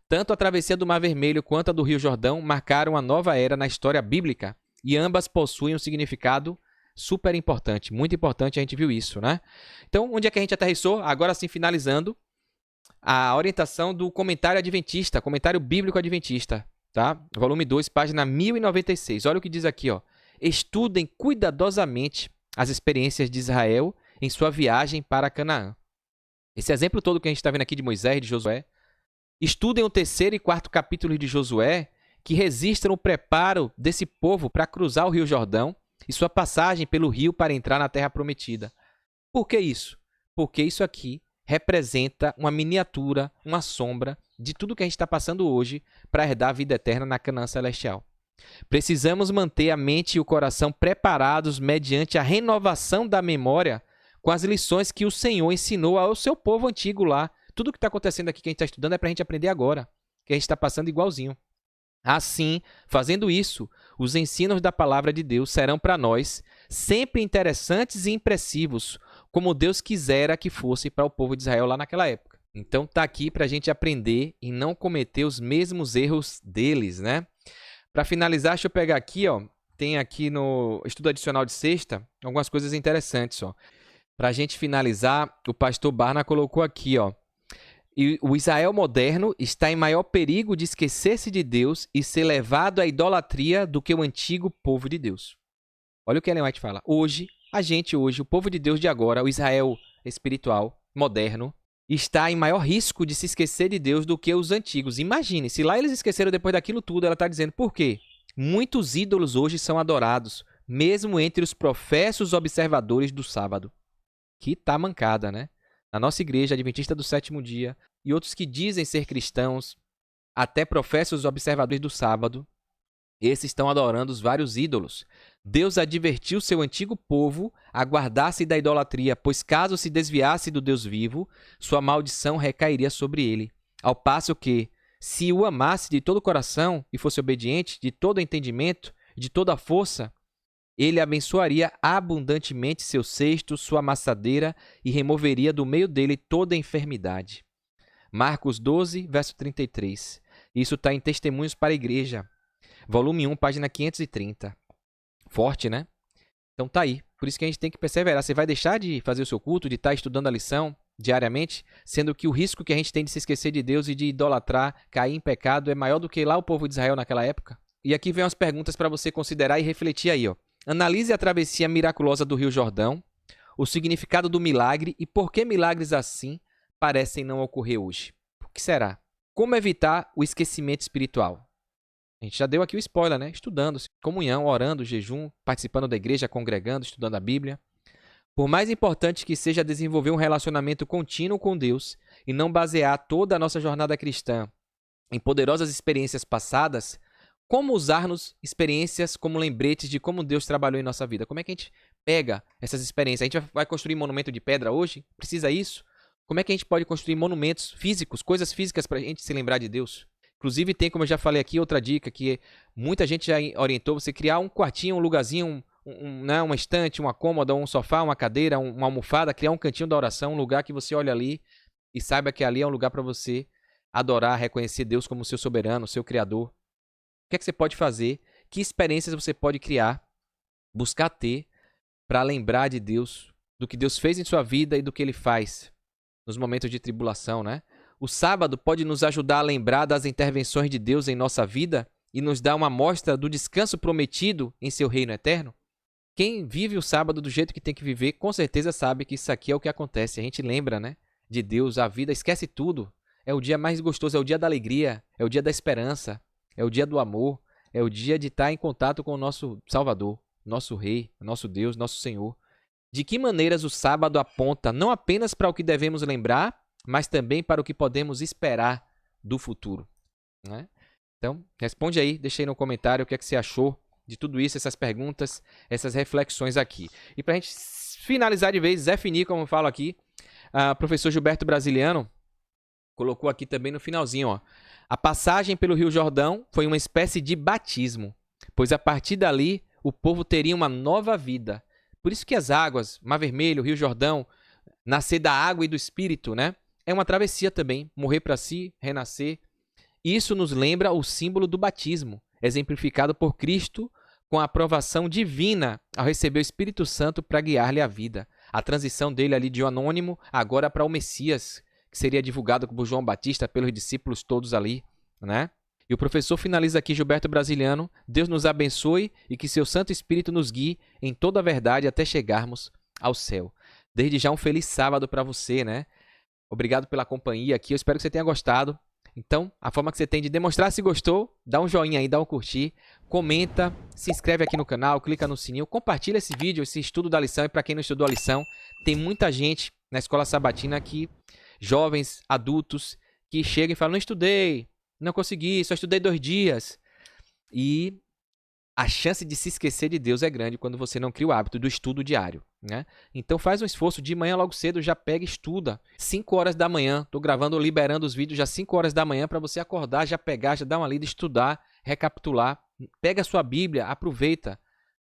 Tanto a travessia do Mar Vermelho quanto a do Rio Jordão marcaram uma nova era na história bíblica e ambas possuem um significado super importante, muito importante, a gente viu isso, né? Então, onde é que a gente aterrissou? Agora sim, finalizando, a orientação do comentário adventista, comentário bíblico adventista, tá? Volume 2, página 1096. Olha o que diz aqui, ó. Estudem cuidadosamente as experiências de Israel em sua viagem para Canaã. Esse exemplo todo que a gente está vendo aqui de Moisés e de Josué. Estudem o 3º e 4º capítulo de Josué, que registram o preparo desse povo para cruzar o Rio Jordão e sua passagem pelo rio para entrar na Terra Prometida. Por que isso? Porque isso aqui representa uma miniatura, uma sombra de tudo que a gente está passando hoje para herdar a vida eterna na Canaã Celestial. Precisamos manter a mente e o coração preparados mediante a renovação da memória com as lições que o Senhor ensinou ao seu povo antigo lá. Tudo que está acontecendo aqui que a gente está estudando é para a gente aprender agora, que a gente está passando igualzinho. Assim, fazendo isso, os ensinos da palavra de Deus serão para nós sempre interessantes e impressivos, como Deus quisera que fosse para o povo de Israel lá naquela época. Então está aqui para a gente aprender e não cometer os mesmos erros deles, né? Para finalizar, deixa eu pegar aqui, ó, tem aqui no estudo adicional de sexta algumas coisas interessantes, ó. Para a gente finalizar, o pastor Barna colocou aqui, ó. E o Israel moderno está em maior perigo de esquecer-se de Deus e ser levado à idolatria do que o antigo povo de Deus. Olha o que Ellen White fala. Hoje, o povo de Deus de agora, o Israel espiritual, moderno, está em maior risco de se esquecer de Deus do que os antigos. Imagine, se lá eles esqueceram depois daquilo tudo, ela está dizendo por quê? Muitos ídolos hoje são adorados, mesmo entre os professos observadores do sábado. Que tá mancada, né? Na nossa igreja adventista do sétimo dia e outros que dizem ser cristãos, até professam os observadores do sábado, esses estão adorando os vários ídolos. Deus advertiu seu antigo povo a guardar-se da idolatria, pois caso se desviasse do Deus vivo, sua maldição recairia sobre ele. Ao passo que, se o amasse de todo o coração e fosse obediente, de todo o entendimento, de toda a força, ele abençoaria abundantemente seu cesto, sua amassadeira e removeria do meio dele toda a enfermidade. Marcos 12, verso 33. Isso está em Testemunhos para a Igreja, volume 1, página 530. Forte, né? Então tá aí. Por isso que a gente tem que perseverar. Você vai deixar de fazer o seu culto, de estar estudando a lição diariamente, sendo que o risco que a gente tem de se esquecer de Deus e de idolatrar, cair em pecado, é maior do que lá o povo de Israel naquela época? E aqui vem umas perguntas para você considerar e refletir aí, ó. Analise a travessia miraculosa do Rio Jordão, o significado do milagre e por que milagres assim parecem não ocorrer hoje. Por que será? Como evitar o esquecimento espiritual? A gente já deu aqui o spoiler, né? Estudando, comunhão, orando, jejum, participando da igreja, congregando, estudando a Bíblia. Por mais importante que seja desenvolver um relacionamento contínuo com Deus e não basear toda a nossa jornada cristã em poderosas experiências passadas, como usar-nos experiências como lembretes de como Deus trabalhou em nossa vida? Como é que a gente Pega essas experiências. A gente vai construir monumento de pedra hoje? Precisa isso? Como é que a gente pode construir monumentos físicos, coisas físicas para a gente se lembrar de Deus? Inclusive tem, como eu já falei aqui, outra dica que muita gente já orientou, você criar um quartinho, um lugarzinho, né, uma estante, uma cômoda, um sofá, uma cadeira, uma almofada, criar um cantinho da oração, um lugar que você olha ali e saiba que ali é um lugar para você adorar, reconhecer Deus como seu soberano, seu criador. O que é que você pode fazer? Que experiências você pode criar, buscar ter, para lembrar de Deus, do que Deus fez em sua vida e do que Ele faz nos momentos de tribulação, né? O sábado pode nos ajudar a lembrar das intervenções de Deus em nossa vida e nos dar uma amostra do descanso prometido em seu reino eterno? Quem vive o sábado do jeito que tem que viver, com certeza sabe que isso aqui é o que acontece. A gente lembra, né, de Deus, a vida, esquece tudo. É o dia mais gostoso, é o dia da alegria, é o dia da esperança, é o dia do amor, é o dia de estar em contato com o nosso Salvador, nosso Rei, nosso Deus, nosso Senhor. De que maneiras o sábado aponta não apenas para o que devemos lembrar, mas também para o que podemos esperar do futuro, né? Então, responde aí, deixa aí no comentário o que é que você achou de tudo isso, essas perguntas, essas reflexões aqui. E para a gente finalizar de vez, Zé Fini, como eu falo aqui, o professor Gilberto Brasiliano colocou aqui também no finalzinho, ó. A passagem pelo Rio Jordão foi uma espécie de batismo, pois a partir dali o povo teria uma nova vida. Por isso que as águas, Mar Vermelho, Rio Jordão, nascer da água e do Espírito, né? É uma travessia também, morrer para si, renascer. Isso nos lembra o símbolo do batismo, exemplificado por Cristo com a aprovação divina ao receber o Espírito Santo para guiar-lhe a vida. A transição dele ali de anônimo agora para o Messias, que seria divulgado por João Batista, pelos discípulos todos ali, né? E o professor finaliza aqui, Gilberto Brasiliano: Deus nos abençoe e que seu Santo Espírito nos guie em toda a verdade até chegarmos ao céu. Desde já um feliz sábado para você, né? Obrigado pela companhia aqui, eu espero que você tenha gostado. Então, a forma que você tem de demonstrar se gostou, dá um joinha aí, dá um curtir, comenta, se inscreve aqui no canal, clica no sininho, compartilha esse vídeo, esse estudo da lição. E para quem não estudou a lição, tem muita gente na Escola Sabatina aqui, jovens, adultos, que chegam e falam: não estudei, não consegui, só estudei 2 dias. E a chance de se esquecer de Deus é grande quando você não cria o hábito do estudo diário, né? Então faz um esforço, de manhã logo cedo já pega e estuda. 5 horas da manhã, estou gravando, liberando os vídeos já 5 horas da manhã para você acordar, já pegar, já dar uma lida, estudar, recapitular. Pega a sua Bíblia, aproveita.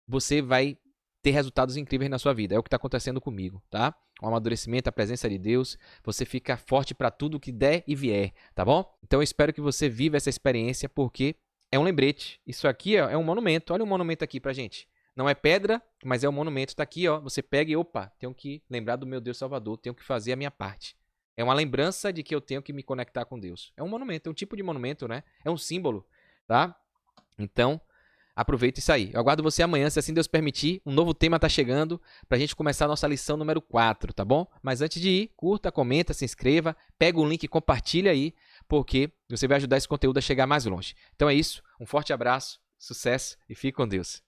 Você vai ter resultados incríveis na sua vida. É o que está acontecendo comigo, tá? O amadurecimento, a presença de Deus, você fica forte para tudo que der e vier, tá bom? Então eu espero que você viva essa experiência, porque é um lembrete. Isso aqui é um monumento. Olha o monumento aqui pra gente. Não é pedra, mas é um monumento. Tá aqui, ó. Você pega e, opa, tenho que lembrar do meu Deus Salvador. Tenho que fazer a minha parte. É uma lembrança de que eu tenho que me conectar com Deus. É um monumento, é um tipo de monumento, né? É um símbolo, tá? Então, aproveita isso aí. Eu aguardo você amanhã, se assim Deus permitir. Um novo tema tá chegando pra gente começar a nossa lição número 4, tá bom? Mas antes de ir, curta, comenta, se inscreva, pega o link e compartilha aí, porque você vai ajudar esse conteúdo a chegar mais longe. Então é isso, um forte abraço, sucesso e fique com Deus.